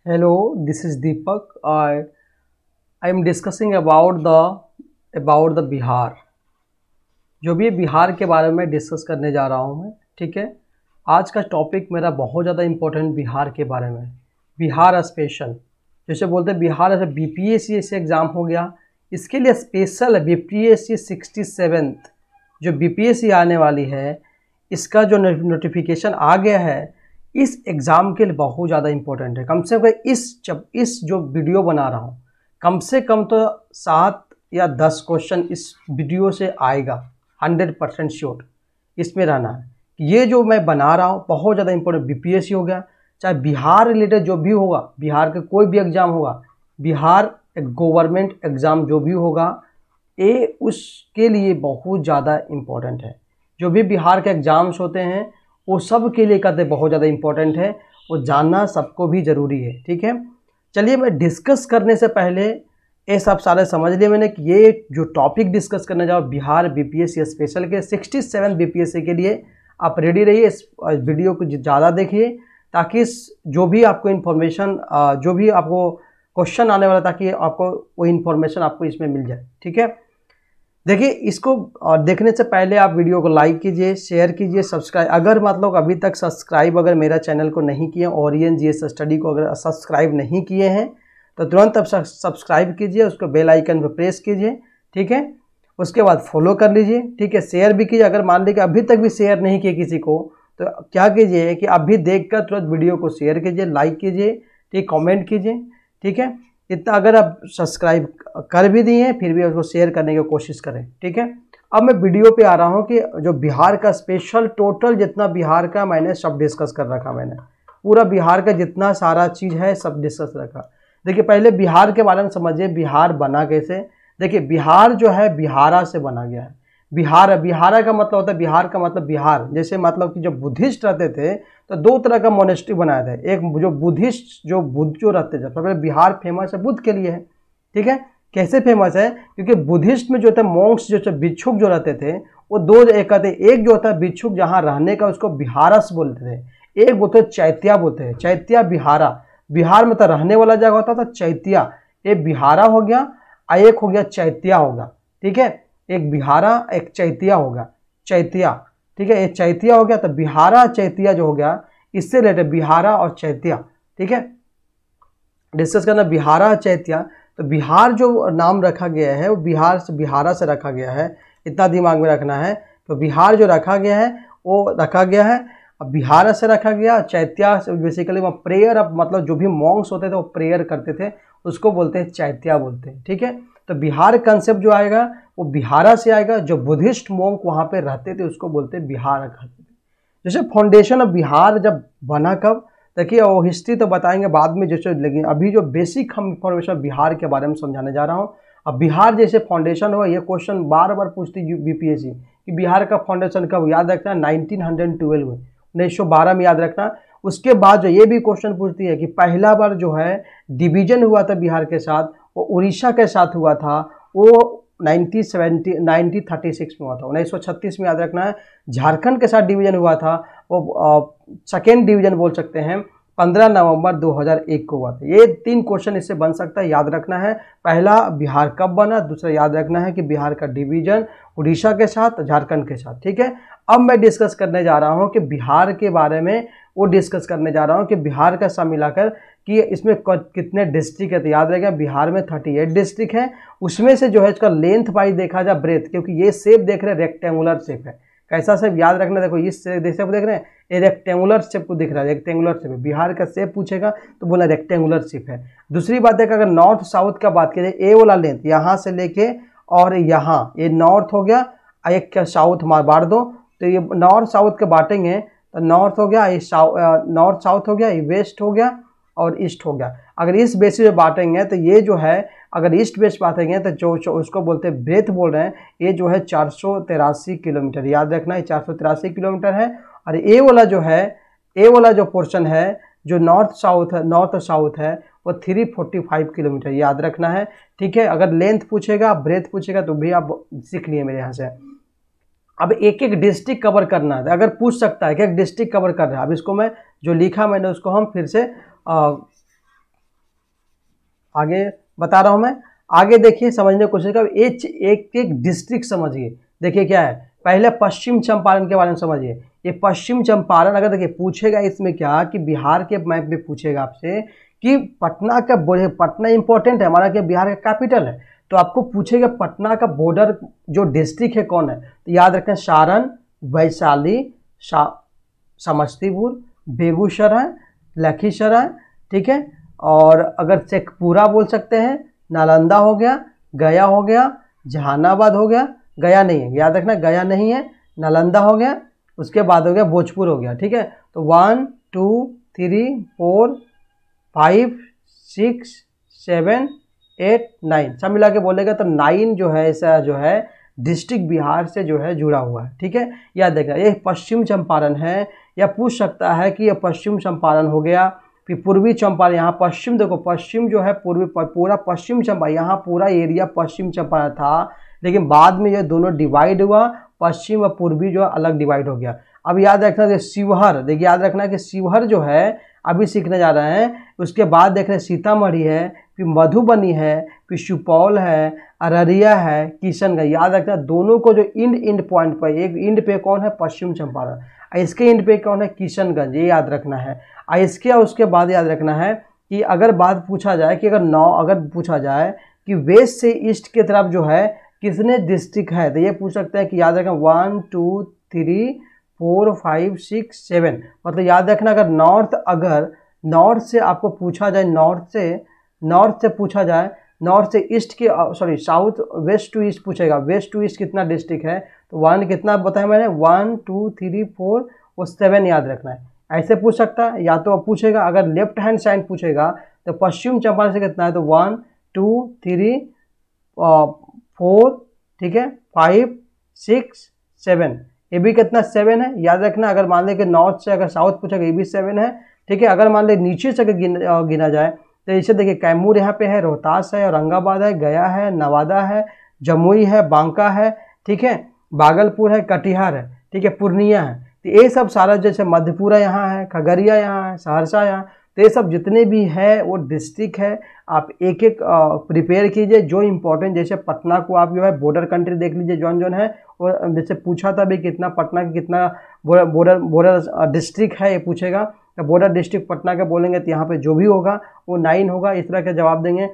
Hello, this is Deepak. I am discussing about the Bihar. जो भी बिहार के बारे में डिस्कस करने जा रहा हूँ मैं, ठीक है। आज का टॉपिक मेरा बहुत ज़्यादा इम्पोर्टेंट बिहार के बारे में। बिहार स्पेशल, जैसे बोलते हैं बिहार ऐसे बीपीएससी से एग्ज़ाम हो गया, इसके लिए स्पेशल है बीपीएससी 67th जो बीपीएससी आने वाली है, इसका जो नोटिफिकेशन आ गया है इस एग्ज़ाम के लिए बहुत ज़्यादा इम्पोर्टेंट है। कम से कम इस जो वीडियो बना रहा हूँ, कम से कम तो 7 या 10 क्वेश्चन इस वीडियो से आएगा, 100% श्योर इसमें रहना है। ये जो मैं बना रहा हूँ बहुत ज़्यादा इम्पोर्टेंट, बीपीएससी हो गया, चाहे बिहार रिलेटेड जो भी होगा, बिहार का कोई भी एग्ज़ाम होगा, बिहार गवर्नमेंट एग्ज़ाम जो भी होगा, ये उसके लिए बहुत ज़्यादा इम्पोर्टेंट है। जो भी बिहार के एग्ज़ाम्स होते हैं वो सब के लिए कहते बहुत ज़्यादा इम्पोर्टेंट है, वो जानना सबको भी ज़रूरी है, ठीक है। चलिए, मैं डिस्कस करने से पहले ये सब सारे समझ लिए मैंने कि ये जो टॉपिक डिस्कस करने जाओ बिहार बीपीएससी स्पेशल के 67 बीपीएससी के लिए, आप रेडी रहिए। इस वीडियो को ज़्यादा देखिए ताकि जो भी आपको इन्फॉर्मेशन, जो भी आपको क्वेश्चन आने वाला, ताकि आपको वो इन्फॉर्मेशन आपको इसमें मिल जाए, ठीक है। देखिए, इसको देखने से पहले आप वीडियो को लाइक कीजिए, शेयर कीजिए, सब्सक्राइब, अगर मतलब अभी तक सब्सक्राइब अगर मेरा चैनल को नहीं किए, ओरियन जीएस स्टडी को अगर सब्सक्राइब नहीं किए हैं तो तुरंत अब सब्सक्राइब कीजिए, उसको बेल आइकन पर प्रेस कीजिए, ठीक है। उसके बाद फॉलो कर लीजिए, ठीक है। शेयर भी कीजिए, अगर मान लीजिए अभी तक भी शेयर नहीं किए किसी को तो क्या कीजिए कि अभी देख कर तुरंत वीडियो को शेयर कीजिए, लाइक कीजिए, ठीक, कॉमेंट कीजिए, ठीक है। इतना अगर आप सब्सक्राइब कर भी दिए फिर भी उसको शेयर करने की कोशिश करें, ठीक है। अब मैं वीडियो पे आ रहा हूँ कि जो बिहार का स्पेशल टोटल जितना बिहार का मैंने सब डिस्कस कर रखा, मैंने पूरा बिहार का जितना सारा चीज़ है सब डिस्कस रखा। देखिए, पहले बिहार के बारे में समझिए, बिहार बना कैसे। देखिए, बिहार जो है बिहारा से बना गया है। बिहारा का मतलब होता है, बिहार का मतलब बिहार, जैसे मतलब कि जब बुद्धिस्ट रहते थे तो 2 तरह का मोनेस्ट्री बनाया था। एक जो बुद्धिस्ट, जो बुद्ध जो रहते थे, सबसे बिहार फेमस है बुद्ध के लिए है, ठीक है। कैसे फेमस है? क्योंकि बुद्धिस्ट में जो थे मॉन्क्स, जो भिक्षुक जो रहते थे वो 2 एक कहते, एक जो होता है भिक्षुक जहाँ रहने का उसको बिहारस बोलते थे, एक बोलते चैत्या बोलते हैं, चैत्या बिहारा। बिहार में तो रहने वाला जगह होता था चैत्या, ये बिहारा हो गया, एक हो गया चैत्या होगा, ठीक है। एक बिहारा एक चैत्या होगा, चैत्या, ठीक है। ये चैत्या हो गया तो बिहारा चैत्या जो हो गया, इससे रिलेटेड बिहारा और चैत्या, ठीक है, डिस्कस करना बिहारा चैत्या। तो बिहार जो नाम रखा गया है वो बिहार से, बिहारा से रखा गया है, इतना दिमाग में रखना है। तो बिहार जो रखा गया है वो रखा गया है, अब बिहार से रखा गया। चैत्या से बेसिकली वो प्रेयर, अब मतलब जो भी मॉन्क्स होते थे वो प्रेयर करते थे, उसको बोलते हैं चैत्या बोलते हैं, ठीक है। तो बिहार कंसेप्ट जो आएगा वो बिहारा से आएगा, जो बुद्धिस्ट मॉन्क वहाँ पे रहते थे उसको बोलते हैं बिहार कहते थे। जैसे फाउंडेशन ऑफ बिहार जब बना कब, देखिए वो हिस्ट्री तो बताएंगे बाद में जैसे, लेकिन अभी जो बेसिक हम इंफॉर्मेशन बिहार के बारे में समझाने जा रहा हूँ। अब बिहार जैसे फाउंडेशन हुआ, ये क्वेश्चन बार बार पूछती बीपीएससी कि बिहार का फाउंडेशन कब, याद रखना 1912 में, 1912 में याद रखना। उसके बाद जो ये भी क्वेश्चन पूछती है कि पहला बार जो है डिवीजन हुआ था बिहार के साथ, वो उड़ीसा के साथ हुआ था, वो 1936 में हुआ था, 1936 में याद रखना है। झारखंड के साथ डिवीजन हुआ था, वो सेकेंड डिवीजन बोल सकते हैं, 15 नवंबर 2001 को हुआ था। ये 3 क्वेश्चन इससे बन सकता है, याद रखना है। पहला बिहार कब बना, दूसरा याद रखना है कि बिहार का डिवीजन उड़ीसा के साथ, झारखंड के साथ, ठीक है। अब मैं डिस्कस करने जा रहा हूँ कि बिहार के बारे में, वो डिस्कस करने जा रहा हूँ कि बिहार का सब मिलाकर कि इसमें कितने डिस्ट्रिक्ट है। तो याद रहेगा बिहार में 38 डिस्ट्रिक्ट है, उसमें से जो है इसका लेंथ वाइज देखा जाए ब्रेथ, क्योंकि ये शेप देख रहे हैं रेक्टेंगुलर शेप है। कैसा शेप याद रखना, देखो इस शेप देख रहे हैं, ये रेक्टेंगुलर शेप को दिख रहा है, रेक्टेंगुलर शेप है। बिहार का शेप पूछेगा तो बोला रेक्टेंगुलर शेप है। दूसरी बात है कि अगर नॉर्थ साउथ का बात करें, ए वाला लेंथ यहाँ से लेके और यहाँ, ये नॉर्थ हो गया, एक क्या साउथ बांट दो, तो ये नॉर्थ साउथ के बांटेंगे तो नॉर्थ हो गया, ये नॉर्थ साउथ हो गया, ये वेस्ट हो गया और ईस्ट हो गया। अगर इस बेसिस पे बांटेंगे तो ये जो है, अगर ईस्ट वेस्ट बांटेंगे तो जो उसको बोलते हैं ब्रेथ बोल रहे हैं, ये जो है 483 किलोमीटर, याद रखना है 483 किलोमीटर है। और ए वाला जो है, ए वाला जो पोर्शन है जो नॉर्थ साउथ है वो 345 किलोमीटर, याद रखना है, ठीक है। अगर लेंथ पूछेगा, ब्रेथ पूछेगा तो भी आप सीख लिए मेरे यहाँ से। अब एक एक डिस्ट्रिक्ट कवर करना है, अगर पूछ सकता है कि एक डिस्ट्रिक्ट कवर कर रहा है। अब इसको मैं जो लिखा मैंने उसको हम फिर से आगे बता रहा हूँ मैं। आगे देखिए, समझने की कोशिश करो, एक एक डिस्ट्रिक्ट समझिए। देखिए क्या है, पहले पश्चिम चंपारण के बारे में समझिए। ये पश्चिम चंपारण अगर देखिए पूछेगा इसमें क्या कि बिहार के मैप में पूछेगा आपसे कि पटना का, पटना इंपॉर्टेंट है हमारा, क्या बिहार का कैपिटल है, तो आपको पूछेगा पटना का बॉर्डर जो डिस्ट्रिक्ट है कौन है, तो याद रखें सारण, वैशाली, समस्तीपुर, बेगूसराय, लखीसराय, ठीक है, और अगर शेखपुरा बोल सकते हैं, नालंदा हो गया, गया हो गया, जहानाबाद हो गया, गया नहीं है, याद रखना गया नहीं है, नालंदा हो गया, उसके बाद हो गया भोजपुर हो गया, ठीक है। तो 1 2 3 4 5 6 7 8 9 सब मिला के बोलेगा तो 9 जो है ऐसा जो है डिस्ट्रिक्ट बिहार से जो है जुड़ा हुआ है, ठीक है। याद देखा ये पश्चिम चंपारण है, या पूछ सकता है कि ये पश्चिम चंपारण हो गया, फिर पूर्वी चंपारण, यहाँ पश्चिम देखो, पश्चिम जो है पूर्वी पूरा पश्चिम चंपारण, यहाँ पूरा एरिया पश्चिम चंपारण था, लेकिन बाद में ये दोनों डिवाइड हुआ, पश्चिम और पूर्वी जो अलग डिवाइड हो गया। अब याद रखना कि शिवहर, देखिए याद रखना कि शिवहर जो है अभी सीखने जा रहे हैं, उसके बाद देख रहे हैं सीतामढ़ी है, फिर मधुबनी है, फिर सुपौल है, अररिया है, किशनगंज। याद रखना दोनों को जो इंड पॉइंट पर, एक इंड पे कौन है पश्चिम चंपारण, इसके इंड पे कौन है किशनगंज, ये याद रखना है। इसके और उसके बाद याद रखना है कि अगर बात पूछा जाए कि अगर पूछा जाए कि वेस्ट से ईस्ट की तरफ जो है कितने डिस्ट्रिक्ट है, तो ये पूछ सकते हैं कि याद रखें 1 2 3 4 5 6 7, मतलब याद रखना अगर नॉर्थ से आपको पूछा जाए, नॉर्थ से पूछा जाए, नॉर्थ से ईस्ट की साउथ वेस्ट टू ईस्ट पूछेगा, वेस्ट टू ईस्ट कितना डिस्ट्रिक्ट है, तो 1 कितना बताया मैंने 1 2 3 4 और 7 याद रखना है। ऐसे पूछ सकता है, या तो पूछेगा अगर लेफ्ट हैंड साइड पूछेगा तो पश्चिम चंपारण से कितना है, तो 1 2 3 4, ठीक है, 5 6 7, ये भी कितना 7 है, याद रखना। अगर मान ले कि नॉर्थ से अगर साउथ पूछेगा ये भी 7 है, ठीक है। अगर मान ले नीचे से अगर गिना जाए तो इसे देखिए कैमूर यहाँ पे है, रोहतास है, औरंगाबाद है, गया है, नवादा है, जमुई है, बांका है, ठीक है, भागलपुर है, कटिहार है, ठीक है, पूर्णिया है, तो ये सब सारा जैसे मधेपुरा यहाँ है, खगड़िया यहाँ है, सहरसा यहाँ, तो ये सब जितने भी है वो डिस्ट्रिक्ट है। आप एक एक प्रिपेयर कीजिए, जो इम्पोर्टेंट, जैसे पटना को आप जो है बॉर्डर कंट्री देख लीजिए जौन है, और जैसे पूछा था भी कितना पटना की कितना बॉर्डर डिस्ट्रिक्ट है, ये पूछेगा तो बॉर्डर डिस्ट्रिक्ट पटना के बोलेंगे तो यहाँ पे जो भी होगा वो 9 होगा, इस तरह के जवाब देंगे।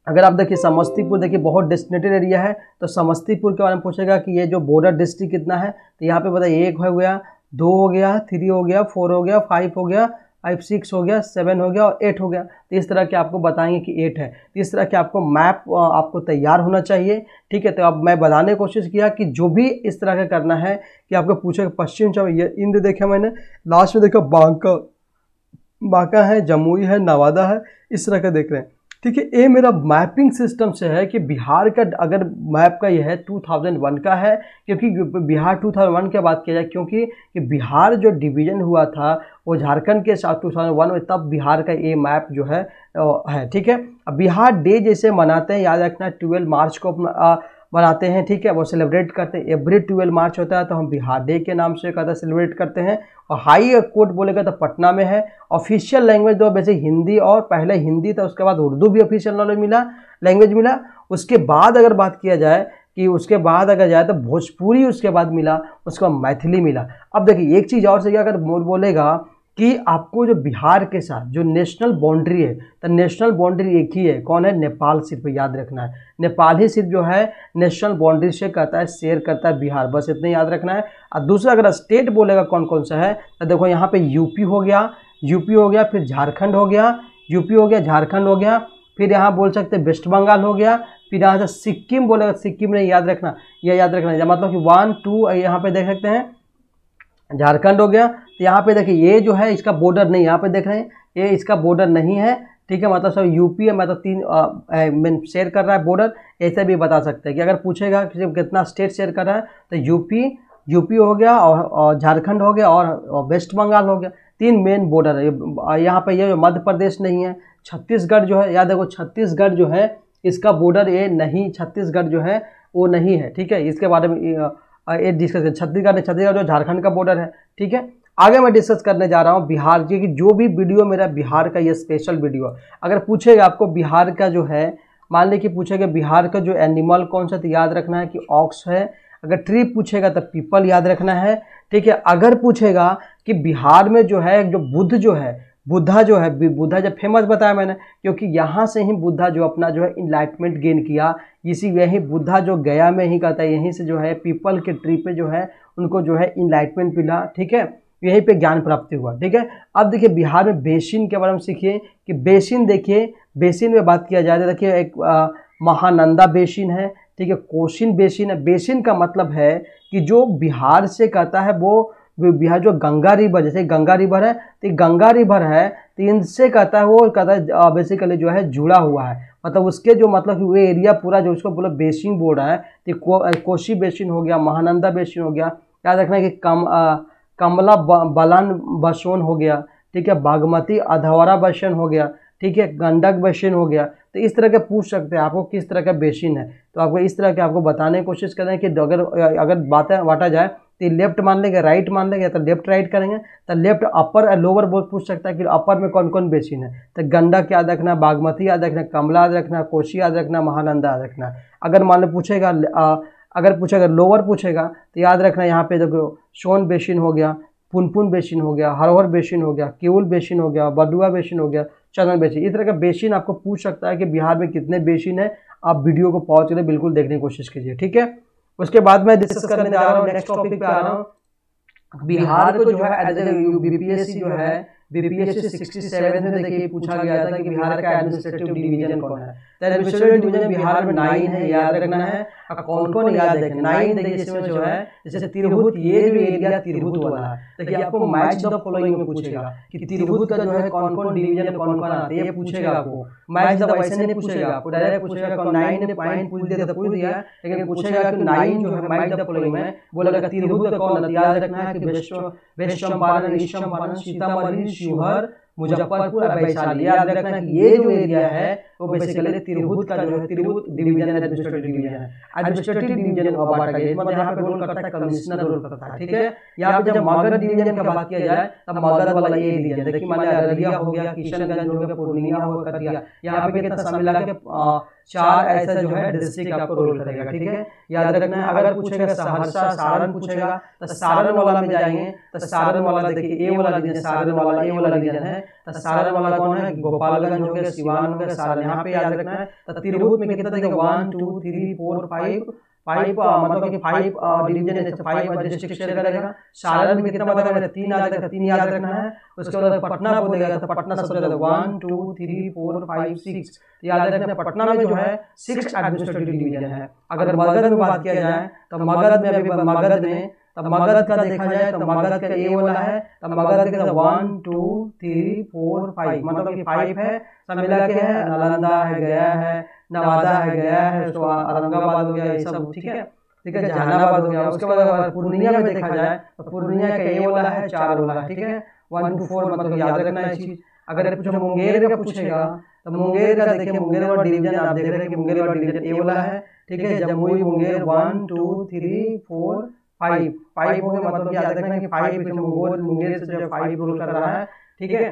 अगर आप देखिए समस्तीपुर, देखिए बहुत डेस्टिनेटेड एरिया है, तो समस्तीपुर के बारे में पूछेगा कि ये जो बॉर्डर डिस्ट्रिक्ट कितना है, तो यहाँ पे बताइए 1 हो गया, 2 हो गया, 3 हो गया, 4 हो गया, 5 हो गया, 6 हो गया, 7 हो गया और 8 हो गया। तो इस तरह के आपको बताएंगे कि 8 है, तो इस तरह के आपको मैप आपको तैयार होना चाहिए, ठीक है। तो अब मैं बताने की कोशिश किया कि जो भी इस तरह का करना है कि आपको पूछेगा पश्चिम चंपारण, ये इंद देखा मैंने, लास्ट में देखा बांका है, जमुई है, नवादा है, इस तरह का देख रहे हैं, ठीक है। ये मेरा मैपिंग सिस्टम से है कि बिहार का अगर मैप का यह है 2001 का है, क्योंकि बिहार 2001 की बात किया जाए, क्योंकि कि बिहार जो डिवीजन हुआ था वो झारखंड के साथ 2001 में, तब बिहार का ये मैप जो है, ठीक है। अब बिहार डे जैसे मनाते हैं, याद रखना 12 मार्च को मनाते हैं, ठीक है, वो सेलिब्रेट करते हैं, एवरी 12 मार्च होता है, तो हम बिहार डे के नाम से कहते सेलिब्रेट करते हैं। और हाई कोर्ट बोलेगा तो पटना में है। ऑफिशियल लैंग्वेज दो वैसे हिंदी, और पहले हिंदी था, उसके बाद उर्दू भी ऑफिशियल लैंग्वेज मिला। उसके बाद अगर बात किया जाए कि उसके बाद अगर जाए तो भोजपुरी उसके बाद मिला, उसके बाद मैथिली मिला। अब देखिए एक चीज़ और से अगर बोलेगा कि आपको जो बिहार के साथ जो नेशनल बाउंड्री है, तो नेशनल बाउंड्री एक ही है, कौन है, नेपाल सिर्फ, याद रखना है, नेपाल ही सिर्फ जो है नेशनल बाउंड्री से कहता है, शेयर करता है बिहार, बस इतना याद रखना है। और दूसरा अगर स्टेट बोलेगा कौन कौन सा है, तो देखो यहाँ पे यूपी हो गया, फिर झारखंड हो गया, यूपी हो गया, झारखंड हो गया, फिर यहाँ बोल सकते हैं वेस्ट बंगाल हो गया, फिर यहाँ से सिक्किम बोलेगा, सिक्किम नहीं, याद रखना, यह याद रखना, मतलब कि 1 2 यहाँ पे देख सकते हैं झारखंड हो गया। तो यहाँ पे देखिए ये जो है इसका बॉर्डर नहीं, यहाँ पे देख रहे हैं ये इसका बॉर्डर नहीं है, ठीक है, मतलब सब यूपी है, मतलब 3 शेयर कर रहा है बॉर्डर। ऐसे भी बता सकते हैं कि अगर पूछेगा कि कितना स्टेट शेयर कर रहा है, तो यूपी हो गया, और झारखंड हो गया, और वेस्ट बंगाल हो गया, 3 मेन बॉर्डर है। यहाँ पे ये मध्य प्रदेश नहीं है, छत्तीसगढ़ जो है, याद देखो छत्तीसगढ़ जो है इसका बॉर्डर ये नहीं, छत्तीसगढ़ जो है वो नहीं है, ठीक है, इसके बारे में ये डिस्कस करें। छत्तीसगढ़ जो झारखंड का बॉर्डर है, ठीक है। आगे मैं डिस्कस करने जा रहा हूँ बिहार की, कि जो भी वीडियो मेरा बिहार का ये स्पेशल वीडियो, अगर पूछेगा आपको बिहार का जो है, मान ली कि पूछेगा बिहार का जो एनिमल कौन सा, तो याद रखना है कि ऑक्स है। अगर ट्री पूछेगा तो पीपल याद रखना है, ठीक है। अगर पूछेगा कि बिहार में जो है जो बुद्ध जो है, बुद्धा जो है, बुद्धा जब फेमस बताया मैंने, क्योंकि यहाँ से ही बुद्धा जो अपना जो है इनलाइटमेंट गेन किया, इसी यही बुद्धा जो गया में ही कहता है, यहीं से जो है पीपल के ट्री पे जो है उनको जो है इनलाइटमेंट मिला, ठीक है, यहीं पे ज्ञान प्राप्ति हुआ, ठीक है। अब देखिए बिहार में बेसिन के बारे में सीखिए कि बेसिन, देखिए बेसिन में बात किया जाए तो देखिए एक महानंदा बेसिन है, ठीक है, कोशिन बेसिन है। बेसिन का मतलब है कि जो बिहार से कहता है वो बिहार जो गंगा रिवर, जैसे गंगा रिवर है तो गंगा रिवर है तो इनसे कहता है, वो कहता है बेसिकली जो है जुड़ा हुआ है, मतलब उसके जो मतलब वो एरिया पूरा जो उसको बोला बेसिन बोल रहा है, तो कोशी बेसिन हो गया, महानंदा बेसिन हो गया, याद रखना है कि कमला बलान बसोन हो गया, ठीक है, बागमती अधवारा बेसिन हो गया, ठीक है, गंडक बेसिन हो गया। तो इस तरह के पूछ सकते हैं आपको किस तरह का बेसिन है, तो आपको इस तरह के आपको बताने की कोशिश करें कि अगर बातें बांटा जाए तो लेफ्ट मान लेंगे, राइट मान लेंगे, तो लेफ्ट राइट करेंगे, तो लेफ्ट अपर और लोअर बोल पूछ सकता है कि अपर में कौन कौन बेसिन है, तो गंडक याद रखना, बागमती याद रखना, कमला याद रखना, कोशी याद रखना, महानंदा याद रखना। अगर मान लो पूछेगा अगर पूछेगा लोअर पूछेगा तो याद रखना यहाँ पे देखो सोन बेसिन हो गया, पुनपुन बेसिन हो गया, हरहर बेसिन हो गया, केवल बेसिन हो गया, बडुआ बेसिन हो गया, चंदन बेसिन। इस तरह का बेसिन आपको पूछ सकता है कि बिहार में कितने बेसिन है। आप वीडियो को पॉज करके बिल्कुल देखने की कोशिश कीजिए, ठीक है। उसके बाद मैं डिस्कस करने जा रहा हूँ, नेक्स्ट टॉपिक पे आ रहा हूँ। बिहार को जो है बीपीएससी जो है बीपीएससी 67 में देखिए पूछा गया था कि बिहार का एडमिनिस्ट्रेटिव डिवीजन कौन है। तो एडमिनिस्ट्रेटिव डिवीजन बिहार में 9 है, याद रखना है। और कौन कौन याद रखना, 9 देखिए इसमें जो है जैसे तिरहुत, ये जो एरिया तिरहुत वाला है, देखिए आपको मैच द फॉलोइंग में पूछेगा कि तिरहुत का जो है कौन कौन डिवीजन कौन कौन आता है, ये पूछेगा आपको। मैच द वैसे नहीं पूछेगा आपको, डायरेक्ट पूछेगा। 9 ने पॉइंट पूछ दिया तो पूछ दिया, लेकिन पूछेगा कि 9 जो है मैच द फॉलोइंग में बोलेगा तिरहुत का कौन है। याद रखना है कि वेस्ट चंपारण, ईस्ट चंपारण, सीतामढ़ी, शिवहर, मुजफ्फरपुर, वैशाली। याद रखना कि ये जो एरिया है वो बेसिकली तिरहुत का जो है तिरहुत डिवीजन एडमिनिस्ट्रेटिव डिवीजन है। एडमिनिस्ट्रेटिव डिवीजन और बांटा गया, मतलब यहाँ पे रोल करता है कमिश्नर रोल करता है, ठीक है। यहाँ पे जब मगध डिवीजन की बात किया जाए तब मगध वाला ये डिवीजन देखिए, मान लिया अररिया हो गया, किशनगंज हो गया, पूर्णिया हो गया, कटिया, यहाँ पे कितना सब मिला के 4 ऐसा जो है डिस्ट्रिक्ट आपको रोल करेगा, ठीक है। याद रखना है। अगर पूछेगा सहरसा, सारण पूछेगा तो सारण वाला में जाएंगे, तो सारण वाला देखिए ए वाला डिवीजन, सारण वाला ए वाला डिवीजन है। तो सारण वाला कौन है, गोपालगंज हो गया, सिवान हो गया, सारण। यहाँ पे याद रखना है। तो तिरहुत में कितना देखिए 1 2 3 4 5 मतलब कि 5 डिवीजन, 5 डिस्ट्रिक्ट शेयर करेगा। सारण में कितना बताया, 3 याद रखना, 3 याद रखना है। उसके बाद पटना बोलेगा तो पटना सबसे ज्यादा 1 2 3 4 5 6। याद रखना पटना में जो है 6 एडमिनिस्ट्रेटिव डिवीजन है। अगर मगध में बात किया जाए तो मगध में अभी मगध में तब मगध का देखा जाए तो मगध का ए वाला है, तब मगध के 1 2 3 4 5 मतलब कि 5 है, सब मिला के है। नालंदा है, गया है, नवादा है, गया है, तो औरंगाबाद हो गया, ये सब ठीक है, ठीक है, जहानाबाद हो गया। उसके बाद पूर्णिया में देखा जाए तो पूर्णिया का ए वाला है, 4 वाला है, ठीक है, 1 2 4 मतलब याद रखना है चीज। अगर पूछो मुंगेर का पूछेगा तो मुंगेर का देखिए, मुंगेर वाला डिवीजन आप देख रहे हैं कि मुंगेर वाला डिवीजन ए वाला है, ठीक है। जमुई मुंगेर 1 2 3 4 5 हो गया, मतलब याद रखना कि 5 मुंगेर से जो है 5 रोल कर रहा है, ठीक है।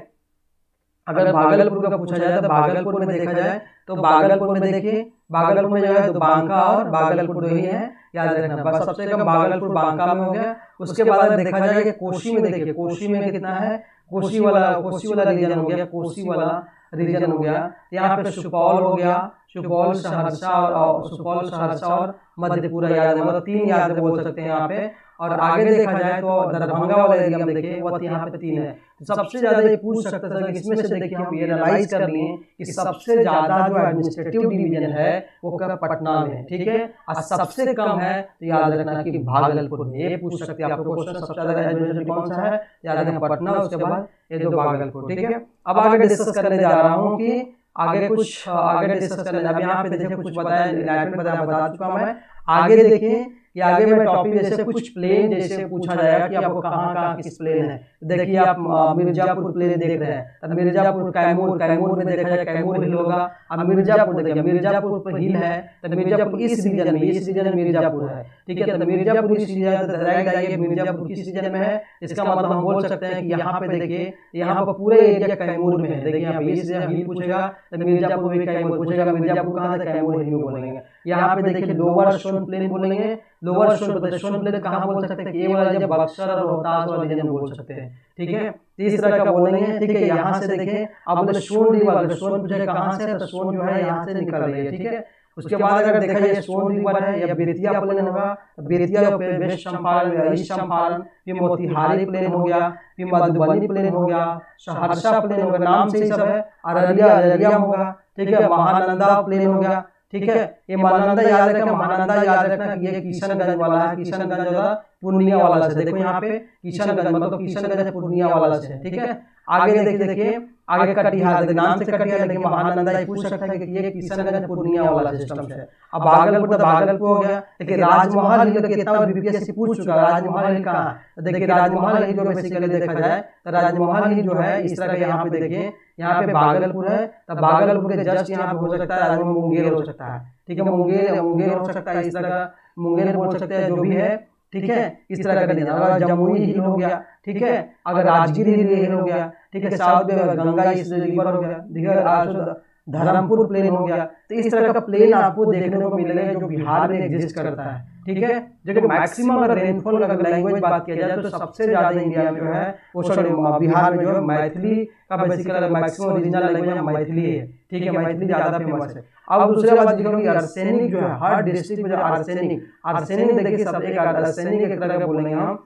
अगर भागलपुर का पूछा जाए तो भागलपुर में देखा जाए तो भागलपुर में देखिए, भागलपुर में जो है तो बांका और भागलपुर दो ही है, याद रखना। बस सबसे कम भागलपुर बांका में हो गया। उसके बाद देखा जाए कि कोशी में देखिए, कोशी में कितना है, कोशी वाला रीजन हो गया, कोशी वाला रीजन हो गया। यहाँ पे सुपौल हो गया, सुपौल सहरसा और मधेपुरा, याद है, मतलब 3 याद बोल सकते हैं यहाँ पे। और आगे देखा जाए तो दरभंगा वाला एरिया में देखिए वो यहाँ पे 3 है। तो सबसे ज्यादा ये पूछ सकते थे कि इसमें से देखिए हम ये एनालाइज कर लिए कि सबसे ज्यादा जो एडमिनिस्ट्रेटिव डिवीजन है वो पटना में है, ठीक है, और सबसे कम है तो याद रखना कि भागलपुर में। ये पूछ सकते हैं आपको क्वेश्चन, सबसे ज्यादा एडमिनिस्ट्रेटिव कौन सा है, याद रखना पटना, उसके बाद ये 2 भागलपुर, ठीक है। अब आगे डिस्कस करने जा रहा हूँ कि आगे कुछ आगे डिस्कस करने, अब यहाँ पे देखिए कुछ बताया, बता चुका मैं। आगे देखिए कि आगे में टॉपिक जैसे कुछ प्लेन जैसे पूछा जाएगा कि आपको कहाँ कहाँ किस प्लेन है। देखिए आप मिर्जापुर प्लेन देख रहे हैं, तब मिर्जापुर कैमूर में देखा जाए कैमूर हिल होगा। अब मिर्जापुर देखिए मिर्जापुर पर हिल है, तो मिर्जापुर इस रीजन में, इस रीजन में मिर्जापुर है, ठीक है। तो मिर्जापुर इस रीजन, मिर्जापुर किस रीजन में है, इसका मतलब हम बोल सकते हैं कि यहाँ पे देखिए, यहाँ पर पूरे एरिया कैमूर में है। देखिए यहाँ पे इस हिल पूछेगा तो मिर्जापुर भी कैमूर पूछेगा, मिर्जापुर कहाँ से कैमूर हिल बोलेंगे। यहाँ पे देखिए लोअर स्टोन प्लेन बोलेंगे, लोअर स्टोन प्लेन कहाँ बोल सकते हैं, ये वाला जब बक्सर और रोहतास वाला रीजन बोल सकते हैं, ठीक है। इस तरह का बोलेंगे, ठीक है। यहाँ से देखिए अब बोले सोन रिवर, सोन पूछेगा कहाँ से, तो सोन जो है यहाँ से निकल रही है, ठीक है। उसके बाद अगर देखा जाए सोन रिवर है या बेतिया प्लेन होगा, बेतिया वेस्ट चंपारण, ईस्ट चंपारण, फिर मोतिहारी प्लेन हो गया, फिर मधुबनी प्लेन हो गया, सहरसा प्लेन हो गया, नाम से ही सब है। अररिया होगा, ठीक है। महानंदा प्लेन हो गया, ठीक है। ये महानंदा याद रखना, महानंदा याद रखना कि ये किशनगंज वाला है, किशनगंज वाला पूर्णिया वाला से। देखो यहाँ पे किशनगंज मतलब किशनगंज पूर्णिया वाला से, ठीक है। आगे देखिए आगे कटिहार, नाम से कटिहार, लेकिन महानंदा ये पूछ सकता है कि ये किशनगंज पूर्णिया वाला सिस्टम से। अब भागलपुर तो भागलपुर हो गया। देखिए राजमहल हिल कितना बीपीएससी पूछ चुका है, राजमहल हिल कहाँ है। देखिए राजमहल हिल जो बेसिकली देखा जाए तो राजमहल हिल जो है इस तरह के, यहाँ पे देखिए यहाँ पे भागलपुर है, तो भागलपुर के जस्ट यहाँ पे हो सकता है मुंगेर हो सकता है, ठीक है। मुंगेर हो सकता है, इस तरह का मुंगेर बोल सकते हैं, जो भी है, ठीक है। इस तरह का अगर जमुई हिल हो गया, ठीक है। अगर राजगीर हिल हो गया, ठीक है। साउथ में गंगा रिवर हो गया, धर्मपुर प्लेन हो गया। तो इस तरह का प्लेन आपको देखने को मिलेगा जो बिहार में एग्जिस्ट करता है, ठीक है। जो मैक्सिमम अगर रेनफॉल अगर लैंग्वेज बात किया जाए तो सबसे ज्यादा इंडिया में जो है वो बिहार में जो है मैथिली का basically maximum regional language Maithili है, ठीक है। मैथिली ज्यादा फेमस है। अब दूसरे बात देखोगे आर्सेनिक जो है हर डिस्ट्रिक्ट में जो आर्सेनिक देखिए सब एक आर्सेनिक एक तरह का बोलेंगे हम,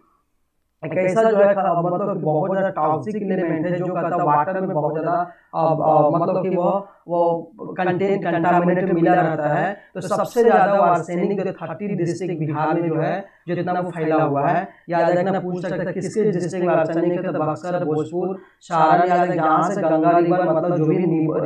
एक ऐसा जो है मतलब बहुत ज्यादा टॉक्सिक एलिमेंट है जो कहता है वाटर में बहुत ज्यादा मतलब कि वो कंटामिनेटेड मिला रहता है। तो सबसे ज्यादा आर्सेनिक जो 30 डिस्ट्रिक्ट बिहार में जो है जितना वो फैला हुआ है, याद रखना पूछ सकते हैं किसके डिस्ट्रिक्ट में आर्सेनिक है, तो बक्सर, भोजपुर, सारण, याद रखना जहाँ से गंगा रिवर मतलब जो भी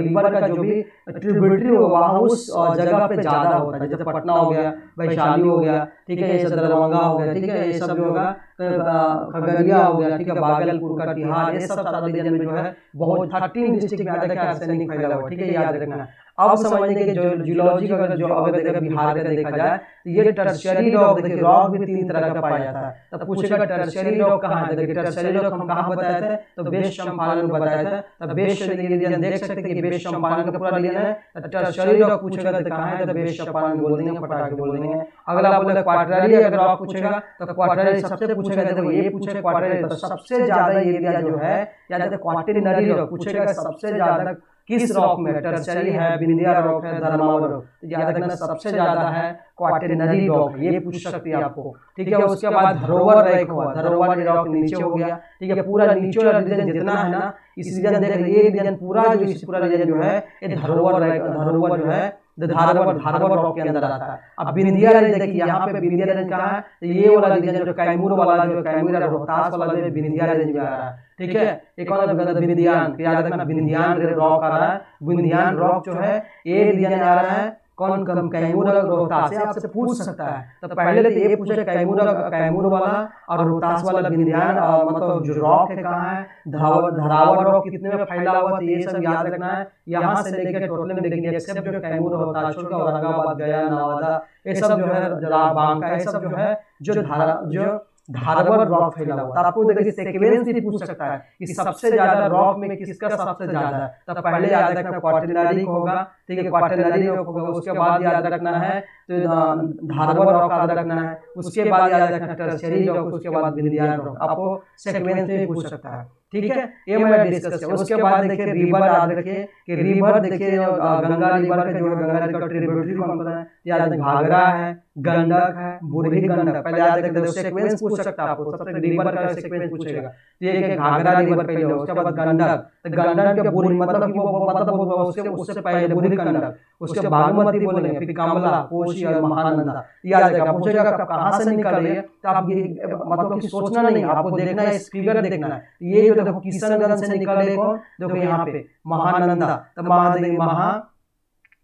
रिवर का जो भी ट्रिब्यूटरी हो वहाँ उस जगह पे ज्यादा होता है। जैसे पटना हो गया, वैशाली हो गया, ठीक है, ये सब दरभंगा हो गया, ठीक है, ये सब जो होगा खगड़िया हो गया, ठीक है, भागलपुर, कटिहार, ये सब सारा रीजन में जो है बहुत 13 डिस्ट्रिक्ट में आर्सेनिक फैला हुआ है, ठीक है, याद रखना। अब समझने के जो जियोलॉजी अगर देखा बिहार का देखा जाए तो ये टर्शियरी रॉक, देखिए रॉक भी 3 तरह का पाया जाता है। तब पूछेगा टर्शियरी रॉक कहाँ है, देखिए टर्शियरी रॉक हम कहाँ बताए थे, तो वेस्ट चंपारण में बताया था। तब वेस्ट रीजन देख सकते हैं कि वेस्ट चंपारण का पूरा रीजन है। टर्शियरी रॉक पूछेगा तो कहाँ है, तो वेस्ट चंपारण बोल देंगे, पटाखे बोल देंगे। अगला बोले क्वार्टरली अगर रॉक पूछेगा तो क्वार्टरली सबसे पूछेगा, देखो ये पूछे क्वार्टरली तो सबसे ज्यादा एरिया जो है या क्वार्टरनरी रॉक पूछेगा सबसे ज्यादा किस रॉक में, टर्शियरी है, विंध्या रॉक है, धर्मावत रॉक, याद रखना सबसे ज्यादा है क्वार्टरनरी रॉक, ये पूछ सकती है आपको, ठीक है। उसके बाद धरोवर रॉक हुआ, धरोवर रॉक नीचे हो गया, ठीक है। पूरा नीचे वाला रीजन जितना है ना, इस रीजन देख ये रीजन पूरा जो इस पूरा रीजन जो है ये धरोवर जो है धारवर रॉक के अंदर आता है। अब विंध्या रेंज देखिए यहाँ पे विंध्या रेंज कहाँ है, तो ये वाला रीजन जो कैमूर वाला जो कैमूर रोहतास वाला जो विंध्या रेंज में आ रहा है, ठीक है। एक और विंध्यान, याद रखना विंध्यान रॉक आ रहा है। विंध्यान रॉक जो है ये रीजन आ रहा है कौन कम कैमूर और रोहतास से आपसे पूछ सकता है। तो पहले तो ये पूछे कैमूर वाला और रोहतास वाला विंध्यान मतलब जो रॉक है कहाँ है, धरावर रॉक कितने में फैला हुआ, तो ये सब याद रखना है। यहाँ से लेकर टोटल में देखेंगे एक्सेप्ट जो कैमूर रोहतास का औरंगाबाद गया नवादा ये सब जो है बांका ये सब जो है जो धारवर रॉक फैला हुआ। तो आपको देखिए सीक्वेंस भी पूछ सकता है कि सबसे ज्यादा रॉक में किसका सबसे ज्यादा है। तो पहले याद रखना क्वार्टरनरी होगा, ठीक है, क्वार्टरनरी रॉक होगा। उसके बाद याद रखना है तो धारवर रॉक याद रखना है। उसके बाद याद रखना टर्शियरी रॉक, उसके बाद विंध्यान रॉक। आपको सीक्वेंस में पूछ सकता है, ठीक है। ये मैं डिस्कस किया। उसके बाद देखिए रिवर याद रखिए कि रिवर देखिए गंगा रिवर का जो गंगा रिवर का ट्रिब्यूटरी कौन पता है, याद रखिए घाघरा है, गंडक है, बूढ़ी गंडक। पहले याद रखिए सीक्वेंस पूछ सकता है आपको, सबसे रिवर का सीक्वेंस पूछेगा। ये घाघरा रिवर पहले, उसके बाद गंडक, तो गंडक के बूढ़ी मतलब उससे पहले बूढ़ी गंडक, उसके बागमती बोलेंगे, फिर कमला, कोसी और महानंदा। याद रखिए पूछेगा कहाँ से निकल रही है, तो आप ये मतलब कि सोचना नहीं, आपको देखना है, इस फिगर देखना है। ये जो देखो किशनगंज से निकल रहे कौन, देखो यहाँ पे महानंदा, तो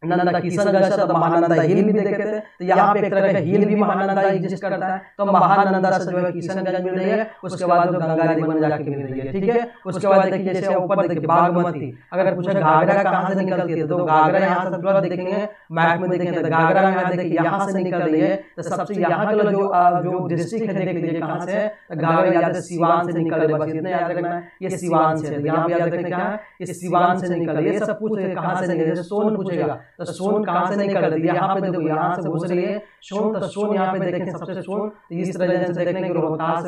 नंदा किशनगंज से तो महानंदा हिल भी देखे थे, तो यहाँ पे एक तरह का हिल भी महानंदा एग्जिस्ट करता है, तो महानंदा से जो है किशनगंज मिल रही है, उसके बाद जो गंगा रिवर जाके मिल रही है, ठीक है। उसके बाद देखिए जैसे ऊपर देखिए बागमती, अगर पूछे घाघरा कहाँ से निकलती है, तो घाघरा यहाँ से तुरंत देखेंगे मैप में देखेंगे तो घाघरा यहाँ देखिए यहाँ से निकल रही है, तो सबसे यहाँ का जो डिस्ट्रिक्ट है देख लीजिए कहाँ से, तो घाघरा याद है सिवान से निकल रही है, बस इतना याद रखना है, ये सिवान से, यहाँ पे याद रखना क्या है, ये सिवान से निकल रही है, सब पूछ कहाँ से निकल रही है, सोन पूछेगा तो सोन कहाँ से निकल रही है, यहाँ पे देखो यहाँ से घुस रही है सोन, तो सोन यहाँ पे देखें सबसे सोन, तो इस तरह से देखने के रोहतास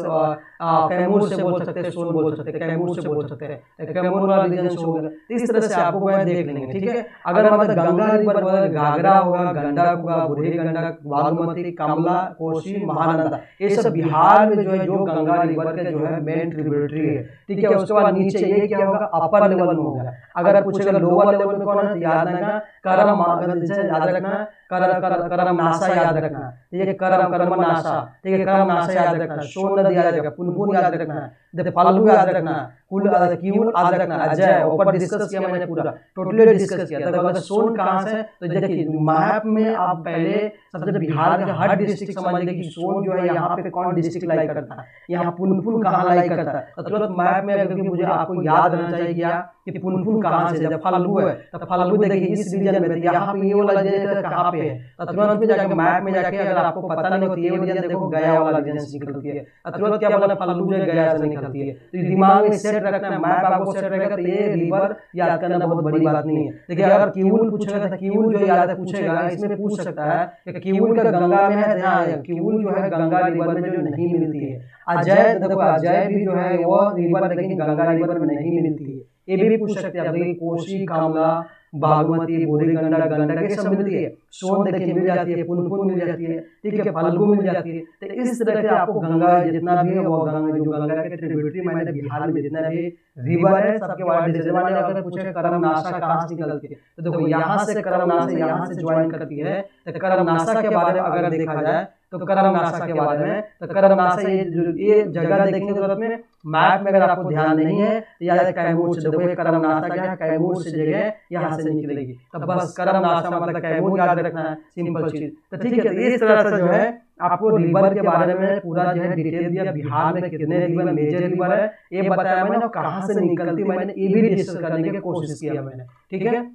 कैमूर से बोल सकते हैं, सोन बोल सकते हैं, कैमूर से बोल सकते हैं, कैमूर वाला रीजन शो होगा, इस तरह से आपको वह देख लेंगे, ठीक है। अगर मतलब गंगा रिवर घाघरा होगा, गंडक होगा, बूढ़ी गंडक, बागमती, कमला, कोसी, महानंदा, ये सब बिहार में जो है जो गंगा रिवर के जो है मेन ट्रिब्यूटरी है, ठीक है। उसके बाद नीचे ये क्या होगा, अपर लेवल में होगा, अगर पूछेगा लोअर लेवल में कौन है, याद रखना करम, याद रखना करम नासा याद रखना, ठीक है, करम नासा, ठीक है, करम नासा याद रखना, सोन नदी याद रखना, पुनपुन याद रखना, फाल्गु याद रखना, कुल याद रखना, अजय ऊपर डिस्कस किया मैंने पूरा टोटली डिस्कस किया। तो अगर सोन कहाँ से, तो देखिए मैप में आप पहले सबसे बिहार का हर डिस्ट्रिक्ट समझ लीजिए कि सोन जो है यहाँ पे कौन डिस्ट्रिक्ट लाइक करता है, यहाँ पुनपुन कहाँ लाइक करता है, तो तुरंत मैप में अगर मुझे आपको याद रहना चाहिए कि पुनपुन कहाँ से, जब फाल्गु है तो फाल्गु देखिए इस रीजन में, यहाँ पे ये वाला रीजन कहाँ पे है, तो तुरंत में जाके मैप में जाके अगर आपको पता नहीं होती है रीजन देखो गया वाला रीजन से निकलती है, तुरंत क्या बोला फाल्गु जो गया से निकलती है, तो दिमाग में सेट रखना है, मैप आपको सेट रहेगा तो ये रिवर याद करना बहुत बड़ी बात नहीं है। देखिए अगर किऊल पूछेगा तो किऊल जो याद पूछेगा इसमें पूछ सकता है कि किऊल का गंगा में है, यहाँ किऊल जो है गंगा रिवर में जो नहीं मिलती है, अजय देखो अजय भी जो है वो रिवर लेकिन गंगा रिवर में नहीं मिलती है, ये भी पूछ सकते हैं। देखिए कोसी, कमला, बागमती, बूढ़ी गंडक, गंडक ये सब मिलती है, सोन देखिए मिल जाती है, पुनपुन मिल जाती है, ठीक है, फाल्गु मिल जाती है, तो इस तरह से आपको गंगा जितना भी है वो गंगा जो गंगा के ट्रिब्यूटरी मैंने बिहार में जितना भी रिवर है सबके बारे में अगर पूछे करमनाशा कहाँ से निकलती है, तो देखो यहाँ से करमनाशा यहाँ से ज्वाइन करती है, तो करमनाशा के बारे में अगर देखा जाए तो करमनाशा के बारे में, तो करमनाशा ये जगह देखने की जरूरत में मैप में अगर आपको ध्यान नहीं है तो याद है कैमूर से, देखो करमनाशा क्या है, कैमूर से जगह यहाँ से निकलेगी, तब बस करमनाशा मतलब कैमूर याद रखना है, सिंपल चीज। तो ठीक है, इस तरह से जो है आपको रिवर के बारे में पूरा जो है डिटेल दिया, बिहार में कितने रिवर मेजर रिवर है ये बताया मैंने, और कहाँ से निकलती मैंने ये भी डिस्कस करने की कोशिश किया मैंने, ठीक है।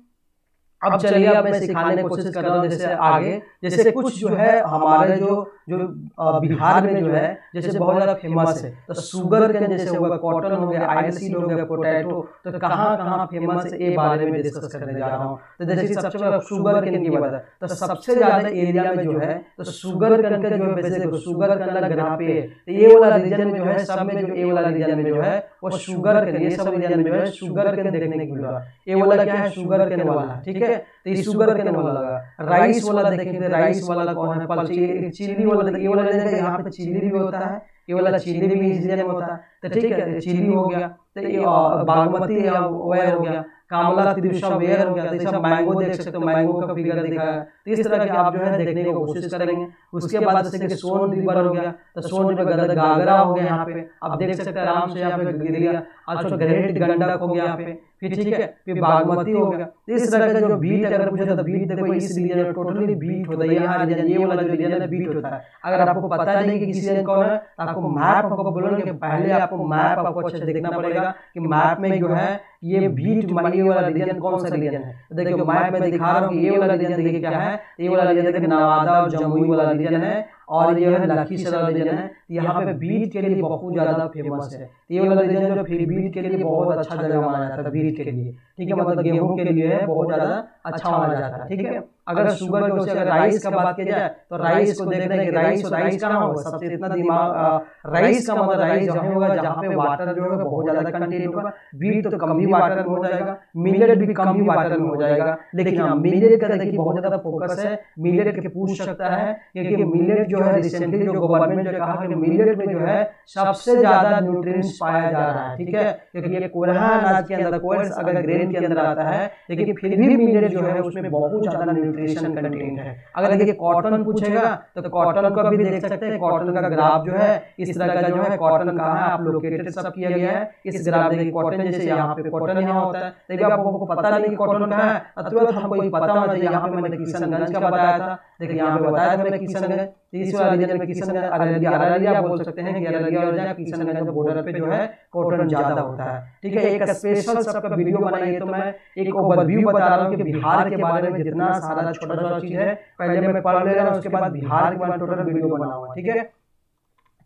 अब चलिए अब मैं सिखाने की कोशिश कर रहा हूँ जैसे आगे, जैसे कुछ जो है हमारे जो बिहार में जो है जैसे बहुत ज़्यादा फेमस है, तो शुगर केन जैसे होगा, कॉटन हो गया, ऑयल सीड हो गया, पोटैटो, तो कहाँ कहाँ फेमस है ये बारे में डिस्कस करने जा रहा हूँ। तो जैसे सबसे ज़्यादा शुगर केन की बात है, तो सबसे ज़्यादा एरिया में जो है तो शुगर केन का जो है वैसे शुगर केन वाला ग्राफ पे है, तो ये वाला रीजन में जो है सब में जो ये वाला रीजन में जो है वो शुगर केन, ये सब रीजन में जो है शुगर केन देखने को मिल रहा है। ये वाला क्या है, शुगर केन वाला, ठीक है, तो ये शुगर केन वाला लगा। राइस वाला देखेंगे, राइस वाला कौन है, पल्ची, चिली वाला देखिए, ये वाला यहाँ पे चिली भी होता है, ये वाला चिली भी इस रीजन में होता है, तो ठीक है चिली हो गया, तो ये बागमती वेयर हो गया, कामला त्रिशा वेयर हो गया, तो सब मैंगो देख सकते हो, मैंगो का फिगर देखा है, तो इस तरह के आप जो है देखने की कोशिश करेंगे। उसके बाद जैसे सोन रिवर हो गया, तो सोन रिवर घाघरा हो गया, यहाँ पे आप देख सकते हैं आराम से यहाँ पे गिर गया, अच्छा ग्रेट गंडक हो गया यहाँ पे, फिर ठीक है, फिर बागमती हो गया। इस तरह का जो बीट अगर पूछे तो बीट देखो इस रीजन में टोटली बीट होता है, यहाँ रीजन ये वाला जो रीजन है बीट होता है। अगर आपको पता नहीं कि किसी रीजन कौन है तो आपको मैप आपको बोलेंगे, पहले आपको मैप आपको अच्छे से देखना पड़ेगा कि मैप में जो है ये बीट ये वाला रीजन कौन सा रीजन है। तो देखिए मैप में दिखा रहा हूँ कि ये वाला रीजन देखिए क्या है, ये वाला रीजन देखिए नवादा और जमुई वाला रीजन है, और ये है लखीसराय रीजन है। यहाँ पे बीट के लिए बहुत ज्यादा फेमस है, ये वाला रीजन जो फिर बीट के लिए बहुत अच्छा जगह माना जाता है, बीट के लिए, ठीक है, मतलब गेहूं के लिए है बहुत ज्यादा अच्छा माना जाता है, ठीक है। अगर शुगर के अगर राइस का बात की जाए तो राइस को देखना है कि राइस कहाँ होगा, सबसे इतना दिमाग राइस का मतलब राइस जहाँ होगा जहाँ पे वाटर जो है बहुत ज्यादा कंटेंट होगा, बीट तो कम ही वाटर में हो जाएगा, मिलेट भी कम ही वाटर में हो जाएगा। लेकिन हाँ मिलेट का देखिए बहुत ज्यादा फोकस है, मिलेट के पूछ सकता है क्योंकि मिलेट जो है रिसेंटली जो गवर्नमेंट जो कहा कि मिलेट में जो है सबसे ज्यादा न्यूट्रिएंट्स पाया जा रहा है, ठीक है, क्योंकि ये कोरहा अनाज के अंदर कोर्स अगर ग्रेन के अंदर आता है, लेकिन फिर भी मिलेट जो है उसमें बहुत ज्यादा न्यूट्रिशन कंटेंट है। अगर देखिए कॉटन पूछेगा तो कॉटन का भी देख सकते हैं, कॉटन का ग्राफ जो है इस तरह का जो है, कॉटन कहाँ है आप लोकेटेड सब किया गया है इस ग्राफ। देखिए कॉटन जैसे यहाँ पे कॉटन यहाँ होता है, देखिए आपको पता नहीं कि कॉटन कहाँ है, तुरंत हमको पता होना चाहिए। यहाँ पे मैंने किशनगंज का बताया था, देखिए यहाँ पे बताया था मैंने किशनगंज, इस वाला रीजन में किशनगंज, अररिया बोल सकते हैं कि अररिया और जहाँ किशनगंज बॉर्डर पे जो है कॉटन ज्यादा होता है। ठीक है, एक स्पेशल सबका वीडियो बनाइए, तो मैं एक ओवरव्यू बता रहा हूँ कि बिहार के बारे में जितना सारा छोटा छोटा चीज है पहले मैं पढ़ ले रहा हूँ, उसके बाद बिहार के बारे में टोटल वीडियो बनाऊंगा। ठीक है,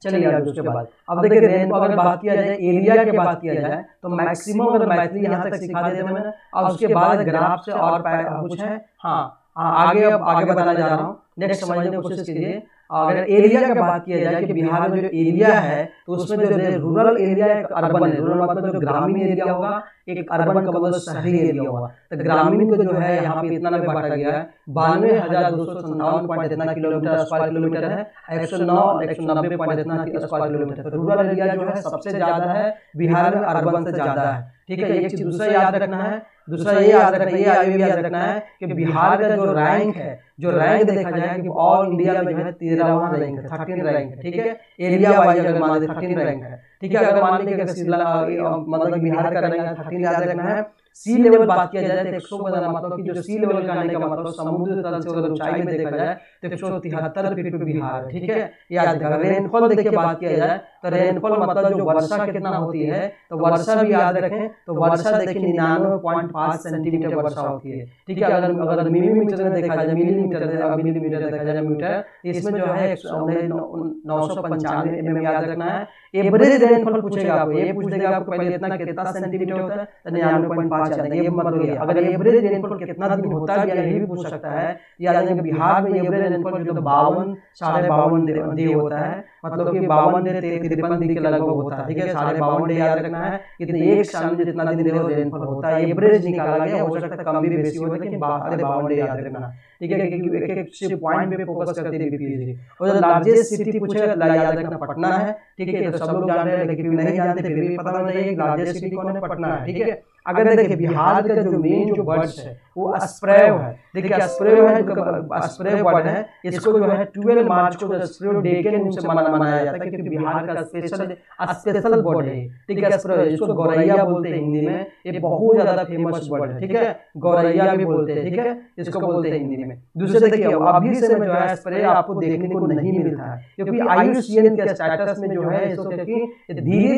चलिए आगे उसके बाद अब देखिए रेनफॉल अगर बात किया जाए, एरिया की बात किया जाए तो मैक्सिमम अगर मैथिली यहाँ तक सिखा देते मैंने, और उसके बाद ग्राफ से और कुछ है, हाँ आगे अब आगे बताने जा रहा हूँ, नेक्स्ट समझने की कोशिश कीजिए। अगर एरिया की बात किया जाए कि बिहार में जो एरिया है तो उसमें जो रूरल एरिया एक अर्बन है, रूरल मतलब जो ग्रामीण एरिया होगा, एक अर्बन का मतलब शहरी एरिया होगा। तो ग्रामीण को जो है यहाँ पे इतना में बांटा गया है, 92,257 किलोमीटर स्क्वायर किलोमीटर है, 190 स्क्वायर किलोमीटर। तो रूरल एरिया जो है सबसे ज्यादा है बिहार में, अर्बन से ज्यादा है। ठीक है, एक चीज दूसरा याद रखना है, दूसरा ये याद रखना, ये याद रखना है कि बिहार का जो रैंक है, जो रैंक देखा जाए कि ऑल इंडिया में जो है 13वां रैंक है, 13 रैंक है। ठीक है, एरिया वाइज अगर मान लीजिए 13 रैंक है। ठीक है, अगर मान लीजिए मतलब बिहार का रैंक 13 याद रखना है। सी लेवल बात किया जाए तो 100 मतलब कि जो सी लेवल का आने का मतलब समुद्र तल से अगर ऊंचाई में देखा जाए तो 173 फीट पे बिहार है। ठीक है, याद रखना। रेनफॉल देखिए बात किया जाए तो रेनफॉल मतलब जो वर्षा कितना होती है, तो वर्षा भी याद रखें, तो वर्षा देखिए 99.5 सेंटीमीटर वर्षा होती है। ठीक है, अगर मिलीमीटर में देखा जाए, मिलीमीटर देखा जाए मीटर, इसमें जो है 995 mm याद रखना है। एवरेज रेनफॉल पूछेगा आपको, ये पूछ देगा आपको पहले इतना कितना सेंटीमीटर होता है, तो 99.5 आता है। ये मतलब अगर एवरेज रेनफॉल कितना दिन होता है ये भी पूछ सकता है। याद रखें बिहार में एवरेज रेनफॉल जो 52 साढ़े 52 डे होता है, मतलब कि 52 डे 53 दिन के लगभग होता है। ठीक है, साढ़े 52 डे याद रखना है, इतने एक साल में जितना दिन रेनफॉल होता है एवरेज निकाला गया, हो सकता है कम भी बेसी हो, लेकिन 52 डे याद रखना। ठीक है, एक सिर्फ पॉइंट पे फोकस करते हैं बीपीएससी। और जो लार्जेस्ट सिटी पूछेगा याद रखना पटना है। ठीक है, तो सब लोग जान रहे हैं, लेकिन नहीं जानते फिर भी पता होना चाहिए कि लार्जेस्ट सिटी कौन है, पटना है। ठीक है, अगर देखिए बिहार का जो मेन जो बर्ड्स है वो स्प्रेव है। देखिए स्प्रेव है, स्प्रेव बर्ड है, इसको जो है 12 मार्च को स्प्रेव डे के नाम से मनाया जाता है, क्योंकि बिहार का स्पेशल बर्ड है। ठीक है, स्प्रेव इसको गौरैया बोलते हैं हिंदी में, ये बहुत ज्यादा फेमस बर्ड है। ठीक है, गौरैया भी बोलते हैं। ठीक है, इसको बोलते हैं हिंदी में। दूसरे देखिए अभी से जो है स्प्रे आपको देखने को नहीं मिलता है, क्योंकि IUCN के स्टेटस में जो है इसको धीरे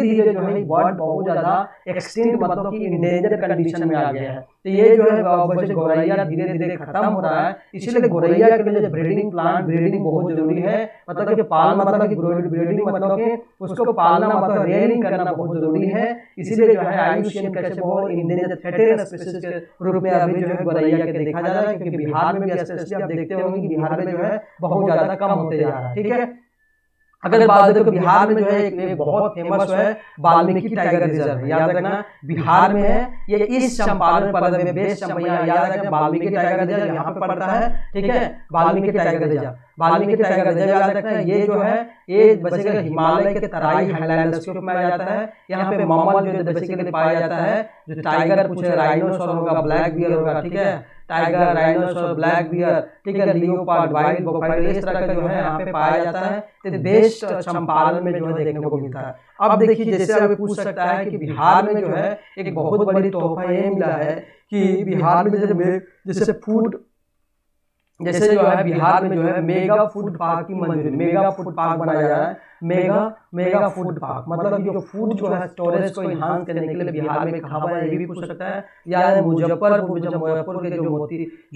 धीरे जो है बर्ड बहुत ज्यादा एक्सटिंक्ट मतलब कि इंडेंजर कंडीशन में आ गया है। तो ये जो है गौरैया धीरे धीरे खत्म हो रहा है, इसीलिए गौरैया के लिए ब्रीडिंग प्लांट ब्रीडिंग बहुत जरूरी है। मतलब कि पाल मतलब कि ब्रीडिंग मतलब कि उसको पालना मतलब रेयरिंग करना बहुत जरूरी है। इसीलिए जो है IUCN कैसे बहुत इंडेंजर थ्रेटेड स्पीशीज के रूप में अभी जो है गौरैया के देखा जा रहा है, क्योंकि बिहार में भी स्पेशली आप देखते होंगे कि बिहार में जो है बहुत ज्यादा कम होते जा रहा है। ठीक है, अगर बात करें तो बिहार में जो है एक बहुत फेमस है वाल्मीकि टाइगर रिजर्व, याद रखना बिहार में है ये, इस चंपारण पर्वत में बेस्ट चंपारण, याद रखना वाल्मीकि टाइगर रिजर्व यहाँ पे पड़ता है। ठीक है, Valmiki tiger reserve, Valmiki tiger reserve याद रखना, ये जो है ये बेसिकली हिमालय के तराई हाईलैंड्स के रूप में पाया जाता है। यहाँ पे ममल जो बेसिकली पाया जाता है, जो टाइगर पूछे राइनोसॉर होगा, ब्लैक बियर होगा। ठीक है, टाइगर, राइनोसॉर, ब्लैक बियर, ठीक है, लियोपार्ड, वाइल्ड बुफेलो, इस तरह का जो है यहाँ पे पाया जाता है। तो बेस्ट चंपारण में जो है देखने को मिलता है। अब देखिए जैसे अभी पूछ सकता है कि बिहार में जो है एक बहुत बड़ी तोहफा ये मिला है कि बिहार में जैसे फूड, जैसे जो है बिहार में जो है मेगा फूड पार्क की मंजूरी, मेगा फूड पार्क बनाया जा रहा है। मेगा फूड पार्क मतलब जो फूड जो है स्टोरेज को एनहांस करने के लिए बिहार में कहा हुआ है, ये भी पूछ सकता है। या मुजफ्फरपुर के जो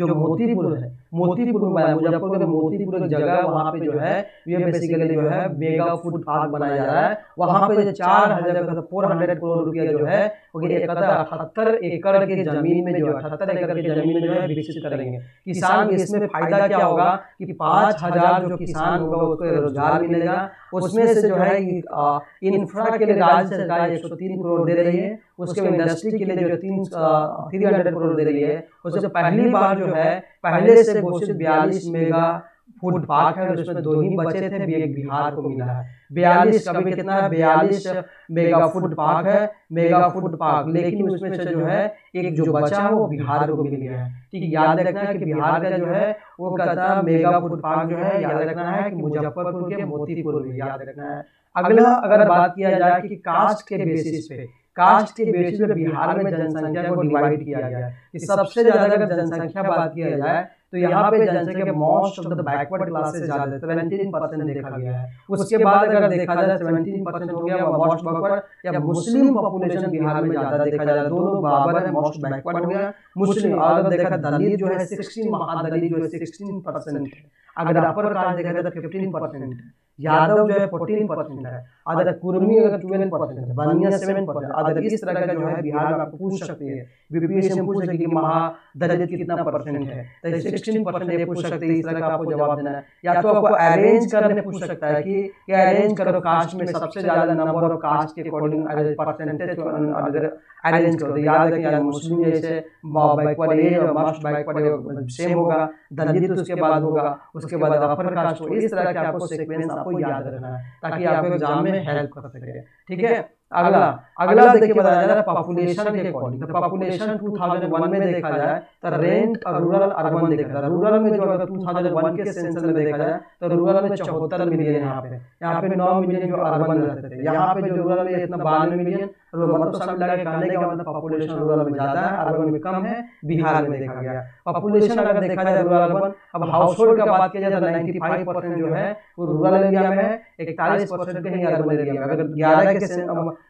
मोतीपुर है, मुजफ्फरपुर के मोतीपुर की जगह वहाँ पे जो है ये बेसिकली जो है मेगा फूड पार्क बनाया जा रहा है। वहाँ पे 400 करोड़ रुपया जो है 78 एकड़ की जमीन में जो है 78 एकड़ की जमीन में जो है विकसित करेंगे। किसान इसमें फायदा क्या होगा कि 5000 जो किसान होगा उसको रोजगार मिलेगा। उसमें से जो है इंफ्रा के लिए राज्य सरकार 103 करोड़ दे रही है, उसके इंडस्ट्री के लिए जो 300 करोड़ दे रही है। उससे पहली बार जो है पहले से घोषित 42 मेगा फूड पार्क है और उसमें 2 ही बचे थे, एक बिहार को मिला है। 42 कभी कितना है, 42 मेगा फूड पार्क है, मेगा फूड पार्क, लेकिन उसमें से जो है एक जो बचा है वो बिहार को मिल गया है। ठीक, याद रखना है कि बिहार का जो है वो कहता है मेगा फूड पार्क जो है, याद रखना है कि मुजफ्फरपुर के मोतीपुर में, याद रखना है। अगला अगर बात किया जाए कि कास्ट के बेसिस पे, कास्ट के बेसिस पे बिहार में जनसंख्या को डिवाइड किया गया है कि सबसे ज्यादा अगर जनसंख्या बात किया जाए तो यहाँ पे जनसंख्या most of the backward classes ज्यादा 17% देखा गया है। उसके बाद अगर देखा जाए 17% हो गया मोस्ट बैकवर्ड या मुस्लिम पॉपुलेशन बिहार में ज्यादा देखा जा रहा है, दोनों बराबर है, मोस्ट बैकवर्ड हो गया मुस्लिम। और अगर देखा दलित जो है 16, महादलित जो है 16% है। अगर अपर कास्ट देखा जाए तो 15%, यादव जो है 14% है, अदर कुर्मी अगर 12% है, बनिया 7%। अदर इस तरह का जो है बिहार में आपको पूछ सकते हैं, बीपीएससी में पूछ सकते हैं कि महादलित कितना परसेंट है, तो 16% ये पूछ सकते हैं, इस तरह का आपको जवाब देना है। या तो आपको अरेंज करने पूछ सकता है कि अरेंज करो कास्ट में सबसे ज्यादा नंबर ऑफ कास्ट के अकॉर्डिंग परसेंटेज अरेंज करो। याद रखिए मुस्लिम जैसे बैकवर्ड है और मोस्ट बैकवर्ड सेम होगा, दलित उसके बाद होगा, उसके बाद अपर कास्ट हो। इस तरह के आपको सीक्वेंस आपको याद रखना है ताकि आपको एग्जाम में हेल्प कर सके। ठीक है, अगला देखिए बताया जा रहा है पॉपुलेशन के अकॉर्डिंग। तो पॉपुलेशन 2001 में देखा जाए तो रेंट और रूरल अर्बन देखा जाए, रूरल में जो अगर 2001 के सेंसस में देखा जाए तो रूरल में 74 मिलियन, यहाँ पे 9 मिलियन जो अर्बन रहते थे, यहाँ पे जो रूरल में इतना 92 मिलियन। मतलब सब मिला के कहने का मतलब पॉपुलेशन रूरल में ज्यादा है, अर्बन में कम है, बिहार में देखा गया। पॉपुलेशन अगर देखा जाए रूरल अर्बन, अब हाउस होल्ड का बात किया जाए तो 95% जो है वो रूरल एरिया में है, 41% कहीं अर्बन एरिया में। अगर 11 के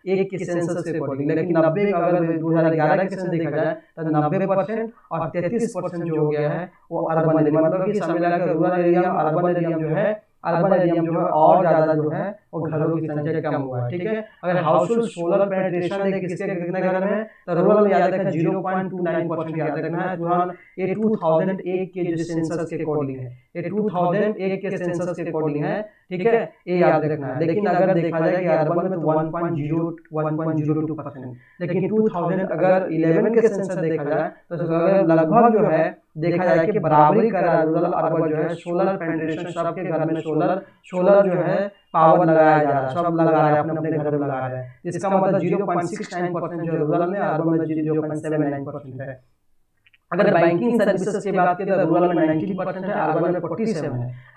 एक के सेंसस के अकॉर्डिंग, लेकिन 90 अगर 2011 के सेंसस देखा जाए तो 90% और 33% जो हो गया है वो अर्बन एरिया, मतलब कि सब मिला के रूरल एरिया अर्बन एरिया जो है, अर्बन एरिया में जो है और ज्यादा जो है वो घरों की संख्या कम हुआ है। ठीक है, अगर हाउस होल्ड सोलर पेनिट्रेशन देखें किसके कितने घर में, तो रूरल में याद रखना 0.29% याद रखना है। ये 2001 के जो सेंसस के अकॉर्डिंग है, ये 2001 के सेंसस के अकॉर्डिंग है। ठीक है, ये याद रखना है। लेकिन अगर देखा जाए कि अर्बन में तो 1.02%, लेकिन 2011 के सेंसस देखा जाए तो लगभग जो है देखा जाए कि बराबरी कर रहा है रूरल अर्बन जो है। सोलर पेनिट्रेशन सबके घर में सोलर जो है पावर लगाया जा रहा है, सब लगा रहा है, अपने अपने घर में लगा रहा है। इसका मतलब 0.69% जो रूरल में, अर्बन में 0.79% है। अगर बैंकिंग सर्विसेज की बात करें तो रूरल में 19% है, अर्बन में 47 है।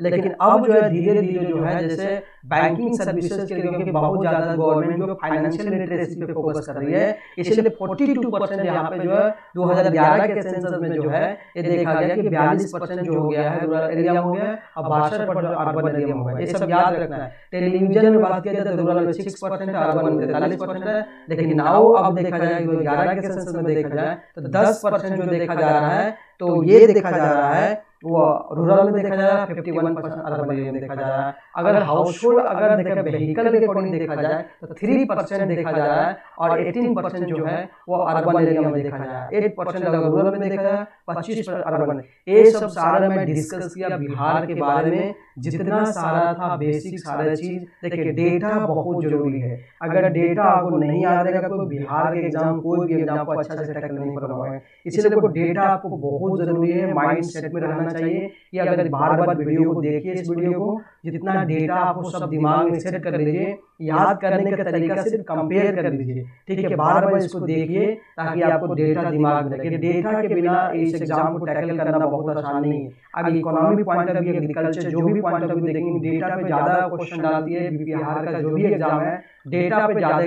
लेकिन अब जो है धीरे धीरे जो है जैसे बैंकिंग सर्विसेज के लिए बहुत ज्यादा गवर्नमेंट जो फाइनेंशियल लिटरेसी पे फोकस कर रही है, इसलिए 42% यहाँ पे जो है 2011 के सेंसस में जो है ये देखा गया कि 42% जो हो गया है रूरल एरिया हो गया और 62% अर्बन एरिया में हो गया। ये सब याद रखना है। टेलीविजन में बात किया जाए तो रूरल में 6% है, अर्बन में 43% है। लेकिन नाउ अब देखा जाए 2011 के सेंसस में देखा जाए तो 10% जो देखा जा रहा है, तो ये देखा जा रहा है वो रूरल में देखा जा रहा है, 51% अर्बन एरिया में देखा जा रहा है। अगर हाउस होल्ड अगर देखा व्हीकल के अकॉर्डिंग देखा जाए तो 3% देखा जा रहा है और 18% जो है वो अर्बन एरिया में देखा जा रहा है। 8% अगर रूरल में देखा जाए, 25% अर्बन। ये सब सारा मैं डिस्कस किया बिहार के बारे में, जितना सारा था बेसिक सारा चीज। देखिए डेटा बहुत जरूरी है, अगर डेटा आपको नहीं याद रहेगा तो बिहार के एग्जाम कोई भी एग्जाम को अच्छा से टैकल नहीं कर पाएंगे। इसलिए देखो डेटा आपको बहुत जरूरी है, माइंड सेट में रहना चाहिए कि अगर बार बार वीडियो को देखिए, इस वीडियो को जितना डेटा आपको सब दिमाग में सेट कर लीजिए, याद करने का तरीका सिर्फ कंपेयर कर लीजिए। ठीक है, बार बार इसको देखिए ताकि आपको डेटा दिमाग में रखे। डेटा के बिना इस एग्जाम को टैकल करना बहुत आसान नहीं है। अगर economy point of view, agriculture जो भी पॉइंट ऑफ व्यू देखेंगे, डेटा पे ज्यादा क्वेश्चन डालती है बिहार का जो भी एग्जाम है, डेटा पे ज्यादा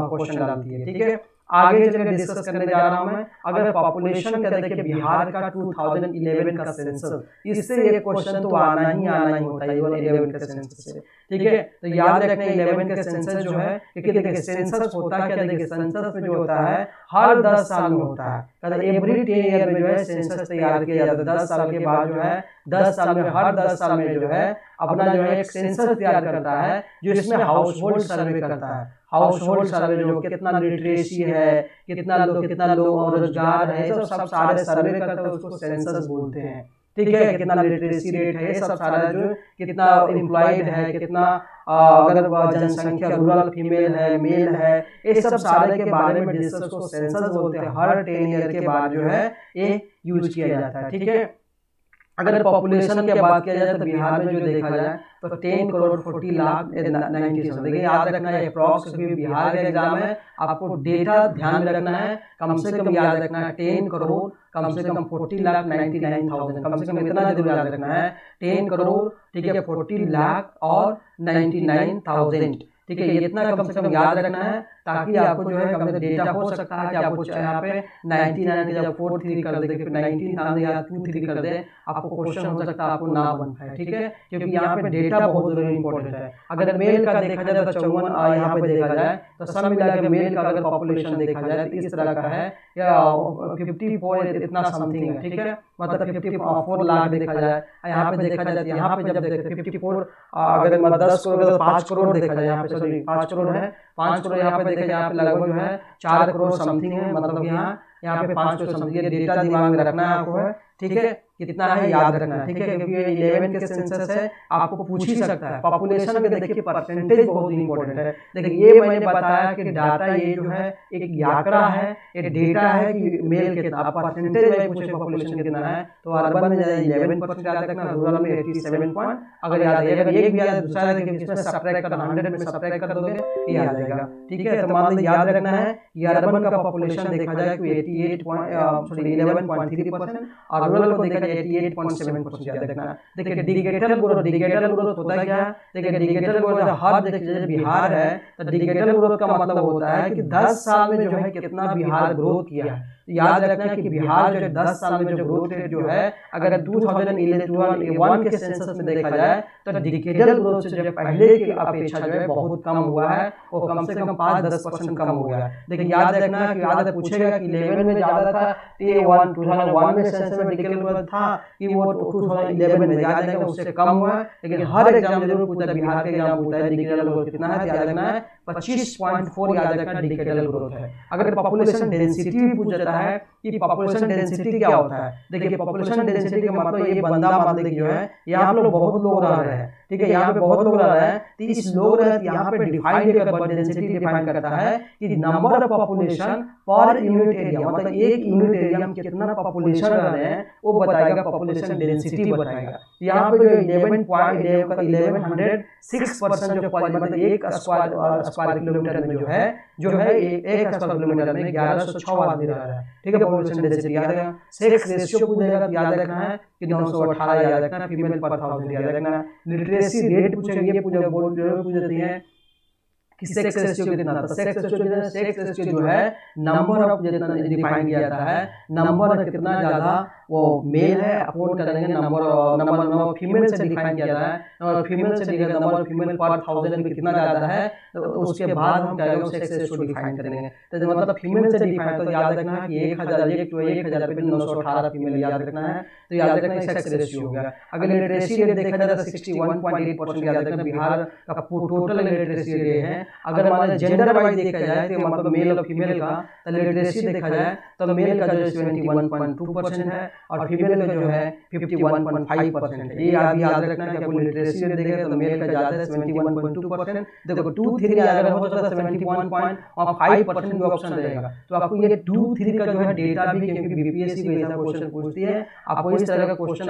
क्वेश्चन डालती है। ठीक है, आगे चलकर डिस्कस करने जा रहा हूं मैं। अगर पॉपुलेशन का देखिए बिहार का 2011 का सेंसस, इससे ये क्वेश्चन तो आना ही होता है 11 के सेंसस से। ठीक है, तो याद रखना 11 के सेंसस जो है, क्योंकि देखिए सेंसस होता क्या, देखिए सेंसस में जो होता है हर 10 साल में होता है, एवरी 10 ईयर में जो है सेंसस तैयार किया जाता है। 10 साल के बाद जो है 10 साल में, हर 10 साल में जो है अपना जो है एक सेंसस तैयार करता है, जो इसमें हाउस होल्ड सर्वे करता है। हाउस होल्ड सर्वे जो कितना लिटरेसी है, कितना लोग रोजगार है, सब सारे सर्वे करते हैं, उसको सेंसस बोलते हैं। ठीक है, कितना लिटरेसी रेट है, सब सारा जो कितना एम्प्लॉयड है, कितना अगर जनसंख्या रूरल फीमेल है मेल है, ये सब सारे के बारे में डिस्कस को सेंसस बोलते हैं। हर 10 ईयर के बाद जो है ये यूज किया जाता है। ठीक है, अगर पॉपुलेशन की बात किया जाए तो बिहार में जो देखा जाए तो 10 करोड़ 40 लाख 90। देखिए याद रखना है, अप्रॉक्स बिहार का एग्जाम है, आपको डेटा ध्यान में रखना है। कम से कम याद रखना है 10 करोड़ कम से कम 40 लाख 99,000, कम से कम इतना जरूर याद रखना है 10 करोड़, ठीक है, 40 लाख और 99,000, ठीक है, ये इतना कम से कम याद रखना है, ताकि आपको जो है कम से डेटा हो सकता है कि आपको यहाँ पे 99 की जब 43 कर दे, फिर 19 या 23 कर दे, आपको क्वेश्चन हो सकता है आपको ना बन पाए, ठीक है, क्योंकि यहाँ पे डेटा बहुत जरूरी इंपॉर्टेंट है। अगर मेल का देखा जाए तो 54 यहाँ पे देखा जाए तो सब मिला के मेल का अगर पॉपुलेशन देखा जाए तो इस तरह का है या 54 इतना समथिंग है, ठीक है, मतलब 54 लाख देखा जाए। यहाँ पे देखा जाए यहाँ पे जब देखते 54 अगर 10 करोड़ 5 करोड़ देखा जाए, यहाँ पे सॉरी 5 करोड़ है, 5 करोड़ यहाँ पे देखा जाए, यहाँ पे लगभग जो है 4 करोड़ समथिंग है, मतलब यहाँ पे 5 करोड़ समथिंग। डेटा दिमाग में रखना है आपको, है, ठीक है, कितना है याद रखना है, ठीक है, क्योंकि ये 11 के सेंसस है, आपको पूछ ही सकता है। पॉपुलेशन में देखिए परसेंटेज बहुत इंपॉर्टेंट है। देखिए ये मैंने बताया कि डाटा ये जो है एक आंकड़ा है, एक डेटा है कि मेल कितना, आप परसेंटेज में पूछे पॉपुलेशन कितना है तो अर्बन में 11% याद रखना, रूरल में 87 पॉइंट, अगर याद है, अगर एक भी याद दूसरा याद है इसमें सब्ट्रैक्ट करना, 100 में सब्ट्रैक्ट कर दोगे ये आ जाएगा, ठीक है। तो मान लीजिए याद रखना है कि अर्बन का पॉपुलेशन देखा जाए कि 11.3% और रूरल को देखा जाए 88.7% याद रखना है। देखिए डिजिटल ग्रोथ होता है क्या, देखिए डिजिटल ग्रोथ हर जैसे बिहार है तो डिजिटल ग्रोथ का मतलब होता है कि 10 साल में जो है कितना बिहार ग्रोथ किया है। याद रखना है कि बिहार जो 10 साल में जो ग्रोथ रेट जो है, अगर 2011 के सेंसस में देखा जाए तो डिजिटल ग्रोथ से जो पहले की अपेक्षा जो है बहुत कम हुआ है, वो कम से कम 5-10% कम हो गया है। लेकिन याद रखना है कि याद पूछेगा कि 11 में ज्यादा था, 2001 में सेंसस में डिजिटल ग्रोथ था कि वो 2011 में, याद रखना उससे कम हुआ है। लेकिन हर एग्जाम जरूर पूछता है, बिहार के एग्जाम पूछता है डिजिटल ग्रोथ कितना है, याद रखना है 25.4 याद रखना डिजिटल ग्रोथ है। अगर पॉपुलेशन डेंसिटी पूछ जाता है कि पॉपुलेशन डेंसिटी क्या होता है, देखिए पॉपुलेशन डेंसिटी का मतलब ये बंदा मान लीजिए जो है यहाँ पे बहुत लोग रह रहे हैं, ठीक है, यहाँ पे बहुत लोग रह रहे हैं, 30 लोग रहे हैं, यहाँ पे डिफाइन डेंसिटी डिफाइन करता है कि number of population per unit area, मतलब एक यूनिट एरिया में कितना पॉपुलेशन रह रहे हैं वो बताएगा, पॉपुलेशन डेंसिटी बताएगा। यहाँ पे जो 1106% जो मतलब एक स्क्वायर किलोमीटर में जो है एक स्क्वायर किलोमीटर में 1106 आदमी रह रहा है, ठीक है, पॉपुलेशन डेंसिटी याद रखना। सेक्स रेशियो पूछेगा तो याद रखना है कि 918 याद रखना, फीमेल पर 1000 याद रखना। लिटरेसी रेट पूछेंगे, ये पूछ देती हैं कि सेक्स रेशियो कितना था, सेक्स रेशियो जो है नंबर ऑफ जितना डिफाइन किया जाता है, नंबर कितना ज्यादा वो मेल है अपोन करेंगे नंबर फीमेल से डिफाइन किया जाता है, और फीमेल से डिफाइन नंबर फीमेल पर 1000 में कितना ज्यादा है तो उसके बाद हम क्या करेंगे सेक्स रेशियो डिफाइन करेंगे। तो मतलब फीमेल से डिफाइन तो याद रखना है कि 1000 पे 918 फीमेल याद रखना है, तो याद रखना सेक्स रेशियो हो गया। अगर लिटरेसी रेट देखा जाए तो 61.8% याद रखना, बिहार का टोटल लिटरेसी रेट है। अगर मान जेंडर वाइज देखा जाए तो मतलब मेल और फीमेल का तो लिटरेसी देखा जाए तो मेल का जो 71.2% है और फीमेल का जो है 51.5% है। ये याद रखना है कि आपको लिटरेसी रेट देखेगा तो मेल का ज्यादा है 71.2%, देखो 2-3 अगर हो सकता है 71.5% भी ऑप्शन रहेगा, तो आपको ये 2-3 का जो है डेटा भी, क्योंकि बीपीएससी को ऐसा क्वेश्चन पूछती है, आपको इस तरह का क्वेश्चन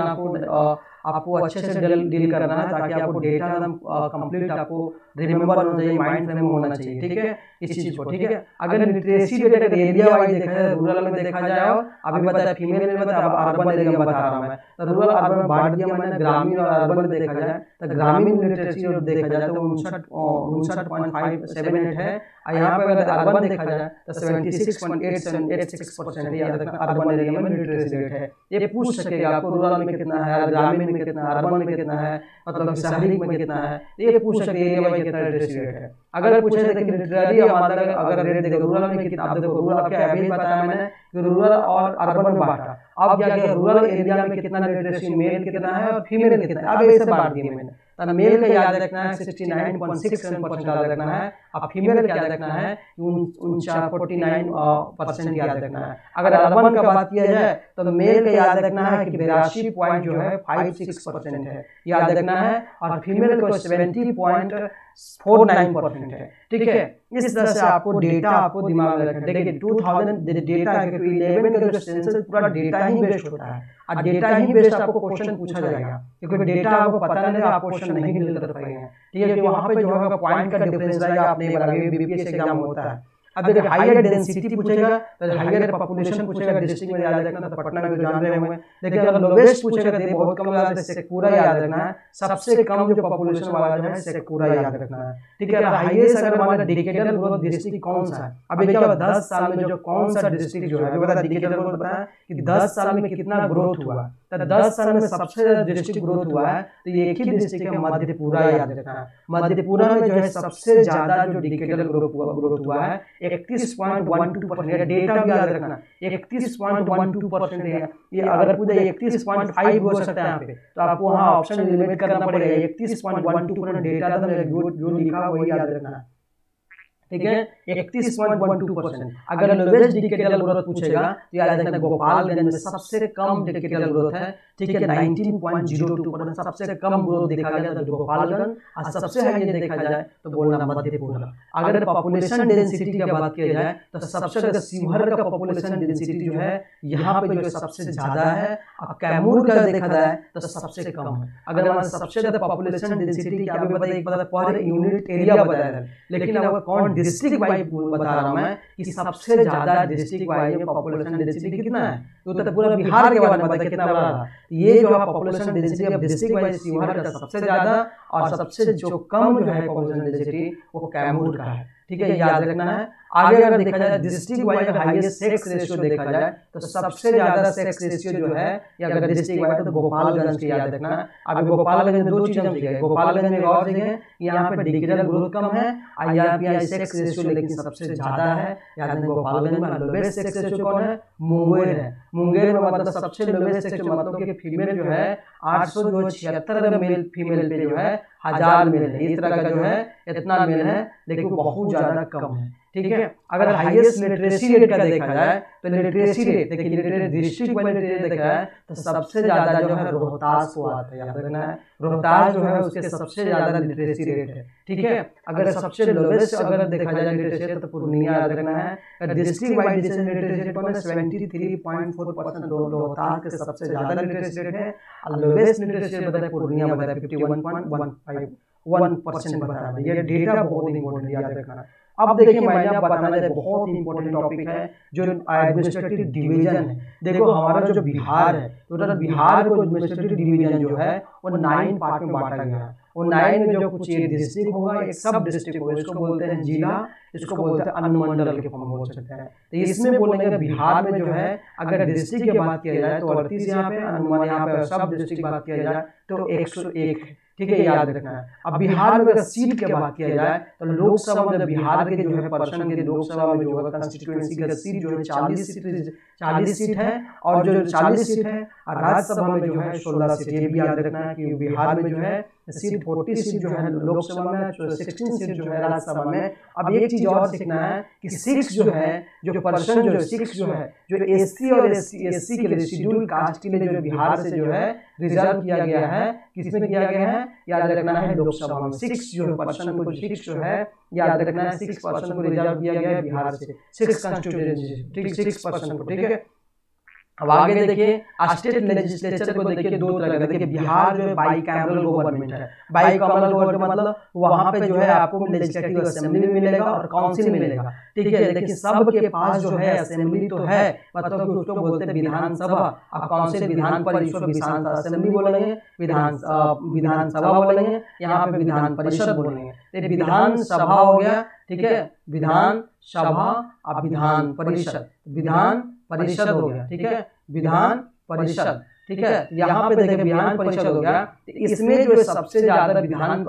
आपको अच्छे से डील करना है ताकि आपको डेटा एकदम कंप्लीट आपको रिमेंबर होना चाहिए, माइंड में होना चाहिए, ठीक है, इस चीज को, ठीक है। अगर लिटरेसी रेट अगर एरिया वाइज देखा जाए, रूरल में देखा जाए, अभी बताया फीमेल में बताया, अब अर्बन एरिया में बता रहा हूँ मैं, तो रूरल अर्बन बांट दिया मैंने, ग्रामीण और अर्बन में देखा जाए तो ग्रामीण लिटरेसी रेट देखा जाए तो 59.578 है, और यहाँ पे अगर अर्बन देखा जाए तो 76.86% याद रखना अर्बन एरिया में लिटरेसी रेट है। ये पूछ सकेगा आपको रूरल में कितना है, ग्रामीण में कितना है, अर्बन में कितना है, मतलब शहरी में कितना है, ये पूछ सकते एरिया में कितना लिटरेसी रेट है। अगर पूछे तो लिटरेरी अगर रेट देखो रूरल में कितना, आप देखो रूरल आपके अभी बताया मैंने कि रूरल और अर्बन में बांटा, अब क्या किया रूरल एरिया में कितना लिटरेसी मेल कितना है और फीमेल कितना है, अब ऐसे बांट दिए मैंने। तो मेल का याद रखना है 69.67% याद रखना है, अब फीमेल का याद रखना है 49% याद रखना है। अगर अर्बन का बात किया जाए तो मेल का याद रखना है कि 82 पॉइंट जो है 56% है, याद रखना है, और फीमेल को 70.49% है। ठीक है, इस तरह से आपको डेटा आपको दिमाग में रखना है। देखिए 2000 डेटा 11 का जो सेंसस पूरा डेटा ही बेस्ड होता है, और डेटा ही बेस्ड आपको क्वेश्चन पूछा जाएगा, क्योंकि डेटा आपको पता नहीं आप क्वेश्चन नहीं फिल कर पाएंगे। ठीक है, कि वहाँ पे जो है पॉइंट का डिफरेंस रहेगा, आप नहीं बनाएंगे, बीपीएससी एग्जाम होता है। अब देखिए हायर डेंसिटी पूछेगा तो हायर पॉपुलेशन पूछेगा, डिस्ट्रिक्ट में याद रखना, तो पटना में तो जान रहे होंगे। लेकिन अगर लोवेस्ट पूछेगा तो बहुत कम याद है, शेखपुरा याद रखना है, सबसे कम जो पॉपुलेशन वाला जो है शेखपुरा याद रखना है। ठीक है, हाईएस्ट अगर मान डिकेडल ग्रोथ डिस्ट्रिक्ट कौन सा है, अब क्या होगा 10 साल में जो कौन सा डिस्ट्रिक्ट जो है, जो बता डिकेडल ग्रोथ बताया कि 10 साल में कितना ग्रोथ हुआ, तो 10 साल में सबसे ज्यादा डिस्ट्रिक्ट ग्रोथ हुआ है, तो एक ही डिस्ट्रिक्ट है मधेपुरा याद रखना है। मधेपुरा में जो है सबसे ज्यादा जो डिकेडल ग्रोथ हुआ है 31.12%, डेटा भी याद रखना 31.12% है। ये अगर पूछे 31.5 हो सकता है यहाँ पे, तो आपको वहाँ ऑप्शन एलिमिनेट करना पड़ेगा। 31.12% डेटा जो लिखा वही याद रखना है। ठीक है, 31.12%। अगर लोवेस्ट डिकेडल ग्रोथ पूछेगा तो याद रखना गोपालगंज में सबसे कम डिकेडल ग्रोथ है। ठीक है, 19.02% सबसे कम ग्रोथ देखा गया तो गोपालगंज, और सबसे हाई देखा जाए तो बोलना मधेपुरा। अगर पॉपुलेशन डेंसिटी की बात किया जाए तो सबसे ज्यादा शिवहर का पॉपुलेशन डेंसिटी जो है यहाँ पे जो सबसे ज्यादा है, और कैमूर का देखा जाए तो सबसे कम है। अगर हमारे सबसे ज्यादा पॉपुलेशन डेंसिटी क्या बताया पर यूनिट एरिया बताया, लेकिन अगर कौन डिस्ट्रिक्ट वाइज बता रहा हूं मैं कि सबसे ज्यादा डिस्ट्रिक्ट वाइज में पॉपुलेशन डेंसिटी कितना है, तो पूरा बिहार के बारे में बता कितना बड़ा रहा। ये जो है population density district wise Sheohar का सबसे ज्यादा, और सबसे जो कम जो है पॉपुलेशन डेंसिटी वो कैमूर का है। ठीक है, याद रखना है। आगे अगर देखा जाए district wise highest sex ratio देखा जाए तो सबसे ज्यादा सेक्स रेशियो जो है, या अगर डिस्ट्रिक्ट वाइज तो गोपालगंज के याद रखना है। अब गोपालगंज में दो चीजें सीखे, गोपालगंज में और सीखे यहाँ पे डिकेडल ग्रोथ कम है, और यहाँ पे सेक्स रेशियो लेकिन सबसे ज्यादा है। याद रखना गोपालगंज में लोवेस्ट सेक्स रेशियो कौन है, मुंगेर है। मुंगेर में मतलब सबसे लोवेस्ट सेक्स मतलब कि फीमेल जो है 876 मेल फीमेल पे जो है 1000 मेल है, इस तरह का जो है इतना मेल है, लेकिन बहुत ज्यादा कम है। ठीक है, अगर हाईएस्ट लिटरेसी रेट का देखा जाए तो लिटरेसी रेट देखिए लिटरेसी डिस्ट्रिक्ट वाइज लिटरेसी देखा जाए तो सबसे ज्यादा जो है रोहतास को आता है, याद रखना है। रोहतास जो है उसके सबसे ज्यादा लिटरेसी रेट है। ठीक है, अगर सबसे लोवेस्ट अगर देखा जाए लिटरेसी रेट तो पूर्णिया याद रखना है। District wise literacy rate 73.4%, Rohtas के सबसे ज्यादा लिटरेसी रेट है, और लोवेस्ट लिटरेसी रेट बताया पूर्णिया बताया 51.1% बताया। ये डेटा बहुत इंपॉर्टेंट याद रखना। अब देखिए मैंने आप बताना है बहुत इंपॉर्टेंट टॉपिक है जो एडमिनिस्ट्रेटिव डिवीजन है। देखो हमारा जो बिहार है, टोटल बिहार को एडमिनिस्ट्रेटिव डिवीजन जो है वो 9 पार्ट में बांटा गया है। वो 9 में जो कुछ एक डिस्ट्रिक्ट होगा, एक सब डिस्ट्रिक्ट होगा, इसको बोलते हैं जिला, इसको बोलते हैं अनुमंडल के फॉर्म बोल सकते हैं। तो इसमें बोलेंगे बिहार में जो है अगर डिस्ट्रिक्ट की बात किया जाए तो 38 यहाँ पे, अनुमान यहाँ पे सब डिस्ट्रिक्ट की बात किया जाए तो 101 है। ठीक है, याद रखना है। अब बिहार में अगर सीट की बात किया जाए तो लोकसभा में बिहार के जो है पर्सन के लोकसभा में जो है कंस्टिट्यूएंसी का सीट जो है 40 सीट है, और जो 40 सीट है, और राज्यसभा में जो है 16 सीट। ये भी याद रखना है कि बिहार में जो है सीट 40 सीट जो है लोकसभा में, 16 सीट जो है राज्यसभा में। अब एक चीज और सीखना है कि 6 जो है जो पर्सन जो 6 जो है जो एससी और एससी के लिए शेड्यूल कास्ट के लिए जो बिहार से जो है रिजर्व किया गया है, किसमें किया गया है याद रखना है लोकसभा में। 6 जो पर्सन को 6 जो है याद रखना है 6 पर्सन को रिजर्व किया गया है बिहार से, 6 कंस्टिट्यूएंसी। ठीक 6 पर्सन को। ठीक है, अब आगे देखिए स्टेट लेजिस्लेचर को देखिए दो तरह का। देखिए बिहार जो है बाइकैमरल गवर्नमेंट है। बाइकैमरल गवर्नमेंट मतलब वहाँ पे जो है आपको लेजिस्लेटिव असेंबली भी मिलेगा और काउंसिल मिलेगा। ठीक है, लेकिन सबके पास जो है असेंबली तो है, मतलब कि उसको बोलते हैं विधानसभा। अब काउंसिल विधान परिषद, विधान असेंबली बोलेंगे, विधानसभा बोलेंगे, यहाँ पे विधान परिषद बोलेंगे। विधानसभा हो गया, ठीक है, विधान सभा, अब विधान परिषद, विधान परिषद हो गया। ठीक है, विधान परिषद। ठीक है, यहाँ पे देखिए विधान परिषद हो गया। इसमें जो सबसे ज्यादा विधान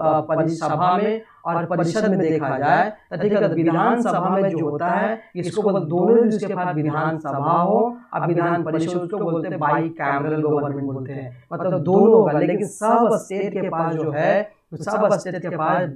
सभा में और परिषद में देखा जाए तो ठीक है, विधानसभा में जो होता है इसको बोलते दोनों जिसके पास विधानसभा हो, अब विधान परिषद उसको बोलते हैं बाइकैमरल गवर्नमेंट बोलते हैं, मतलब दोनों होगा। लेकिन सब स्टेट के पास जो है तो सब स्टेट के पास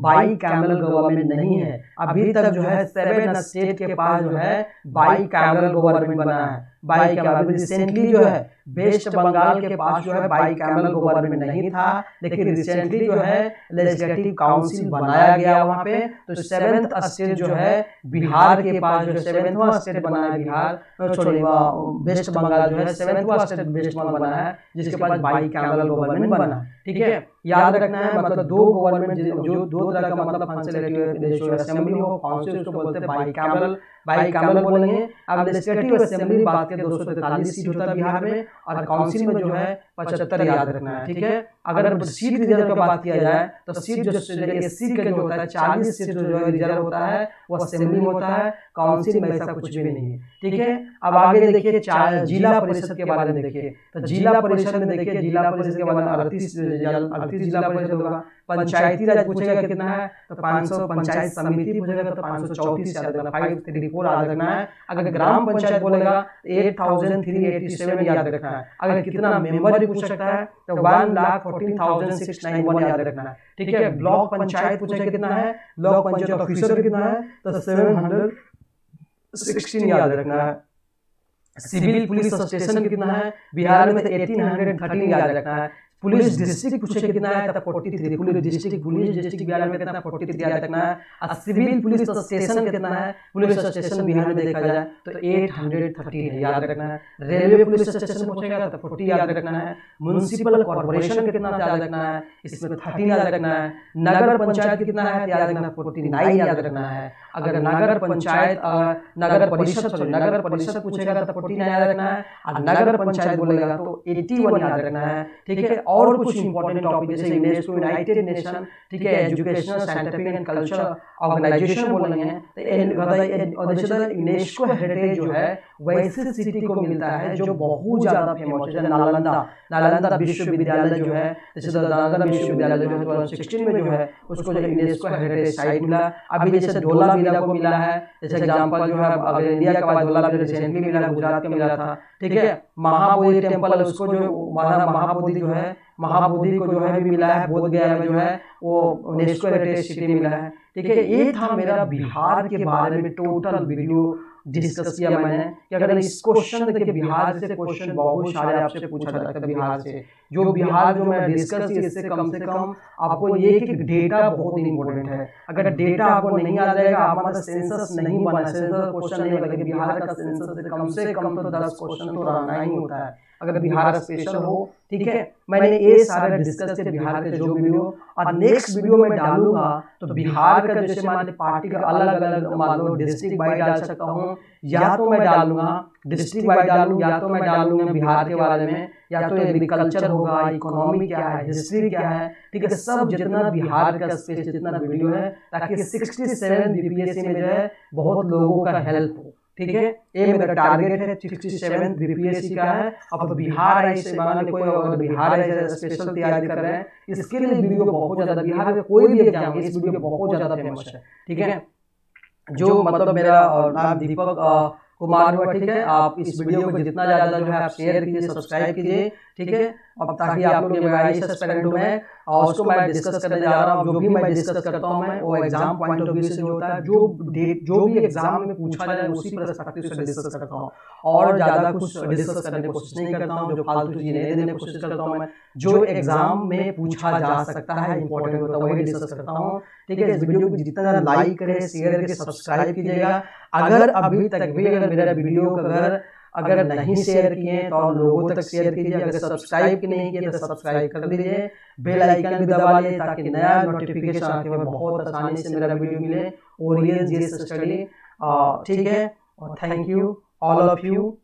बाई कैमरल गवर्नमेंट नहीं है। अभी तक जो है 7 स्टेट के पास जो है बाई कैमरल गवर्नमेंट बना है। बाई कैमरल रिसेंटली जो है वेस्ट बंगाल के पास जो है बाई कैमरल गवर्नमेंट नहीं था, लेकिन रिसेंटली जो है लेजिस्लेटिव काउंसिल बनाया गया वहाँ पे। तो 7th स्टेट जो है बिहार के पास जो 7वां स्टेट बना है बिहार, वेस्ट बंगाल जो है 7वां स्टेट वेस्ट बंगाल बना है, जिसके पास बाई कैमरल गवर्नमेंट बना है। ठीक है, याद रखना है मतलब दो गवर्नमेंट जो दो तरह का मतलब फंक्शनलिटी, असेंबली हो काउंसिल उसको बोलते हैं बाई कैमरल बोलेंगे। अब लेजिस्लेटिव असेंबली बात करें 243 सीट होता है बिहार में, और काउंसिल में जो है 75 याद रखना है। ठीक है, अगर सीट रिजर्व की बात किया जाए तो सीट जो एससी का जो होता है 40 सीट जो रिजर्व होता है वो असेंबली में होता है, काउंसिल में ऐसा कुछ भी नहीं है। ठीक है, अब आगे देखिए जिला परिषद के बारे में देखिए, तो जिला परिषद में देखिए जिला परिषद के बारे में 38 जिला परिषद होगा। पंचायती राज पूछेगा कितना है तो 500, पंचायत समिति पूछेगा तो 534 याद रखना, 534 याद रखना है। अगर ग्राम पंचायत बोलेगा 8387 याद रखना है। अगर कितना मेंबर पूछ सकता है तो 1,14,691 याद रखना है। ठीक है, ब्लॉक पंचायत पूछेगा कितना है, ब्लॉक पंचायत ऑफिसर कितना है तो 716 याद रखना है। सिविल पुलिस स्टेशन कितना है बिहार में तो 1813 याद रखना है। पुलिस डिस्ट्रिक्ट पूछे कितना है तो 43, पुलिस डिस्ट्रिक्ट बिहार में कितना 43 याद रखना है। और सिविल पुलिस स्टेशन कितना है, पुलिस स्टेशन बिहार में देखा जाए तो 813 याद रखना है। रेलवे पुलिस स्टेशन पूछेगा तो 40 याद रखना है। म्युनिसिपल कॉर्पोरेशन कितना याद रखना है, इसमें 13 याद रखना है। नगर पंचायत कितना है याद रखना है 49 याद रखना है। अगर नगर पंचायत नगर परिषद पूछेगा तो 49 याद रखना है, और नगर पंचायत बोलेगा तो 81 याद रखना है। ठीक है, और कुछ इंपॉर्टेंट टॉपिक जैसे यूनेस्को यूनाइटेड नेशन, ठीक है, educational scientific and cultural organisation बोलेंगे तो यूनेस्को हेरिटेज जो है वैसे सिटी को मिलता है जो बहुत ज्यादा फेमस है। नालंदा विश्वविद्यालय जो है, जैसे नालंदा विश्वविद्यालय जो है 2016 में जो है उसको जो यूनेस्को हेरिटेज साइट मिला। अभी जैसे धोलावीरा को मिला है, जैसे एग्जांपल जो है अगर इंडिया का बाद धोलावीरा रिसेंटली मिला, गुजरात में मिला था। ठीक है, महाबोधि टेम्पल उसको जो महाबोधि जो है महाबोधि को जो है भी मिला है, बोध गया में जो है वो यूनेस्को हेरिटेज सिटी मिला है। ठीक है, ये था मेरा बिहार के बारे में टोटल वीडियो डिस्कस किया मैंने कि अगर इस क्वेश्चन देखिए बिहार से क्वेश्चन बहुत सारे आपसे पूछा जाता है बिहार से। जो बिहार जो मैं डिस्कस किया इससे कम से कम आपको ये कि डेटा बहुत इंपॉर्टेंट है। अगर डेटा आपको नहीं याद रहेगा, हमारा सेंसस नहीं बना, सेंसस क्वेश्चन नहीं बनेगा। बिहार का सेंसस से कम तो 10 क्वेश्चन तो रहना ही होता है अगर बिहार स्पेशल हो। ठीक है, मैंने ये सारे डिस्कस किया बिहार के जो वीडियो, और नेक्स्ट वीडियो में डालूंगा तो बिहार का जैसे मान पार्टी का अलग अलग मान लो डिस्ट्रिक्ट वाइज डाल सकता हूँ, या तो मैं डालूंगा डिस्ट्रिक्ट वाइज डालूँ, या तो मैं डालूंगा बिहार के बारे में, या तो एग्रीकल्चर होगा, इकोनॉमी क्या है, हिस्ट्री क्या है। ठीक है, सब जितना बिहार का स्पेस जितना वीडियो है, ताकि 67 बीपीएससी में जो है बहुत लोगों का हेल्प हो। ठीक है, ये मेरा टारगेट है 67 बीपीएससी का है। अब बिहार ऐसे मान लो कोई अगर बिहार ऐसे स्पेशल तैयारी कर रहे हैं, इसके लिए वीडियो बहुत ज्यादा, बिहार में कोई भी एग्जाम इस वीडियो बहुत ज्यादा फेमस है। ठीक है, जो मतलब मेरा नाम दीपक कुमार हुआ। ठीक है, आप इस वीडियो को जितना ज़्यादा जो है आप शेयर कीजिए, सब्सक्राइब कीजिए। ठीक है, अब ताकि आप लोग जो है एस्पिरेंट में और उसको मैं डिस्कस करने जा रहा हूँ। जो भी मैं डिस्कस करता हूँ मैं वो एग्जाम पॉइंट ऑफ व्यू से जो होता है, जो भी एग्जाम में पूछा जाए उसी पर्सपेक्टिव से डिस्कस करता हूँ, और ज़्यादा कुछ डिस्कस करने की कोशिश नहीं करता हूँ, जो फालतू चीज़ नहीं देने की कोशिश करता हूँ मैं। जो एग्जाम में पूछा जा सकता है, इंपॉर्टेंट होता है, वही डिस्कस करता हूँ। ठीक है, इस वीडियो को जितना लाइक करें, शेयर करके सब्सक्राइब कीजिएगा। अगर अभी तक भी अगर मेरा वीडियो अगर नहीं शेयर किए तो और लोगों तक शेयर कीजिए। अगर सब्सक्राइब नहीं किए तो सब्सक्राइब कर दीजिए, बेल आइकन भी दबा लीजिए ताकि नया नोटिफिकेशन आके में बहुत आसानी से मेरा वीडियो मिले। Orion GS study. ठीक है, और thank you all of you.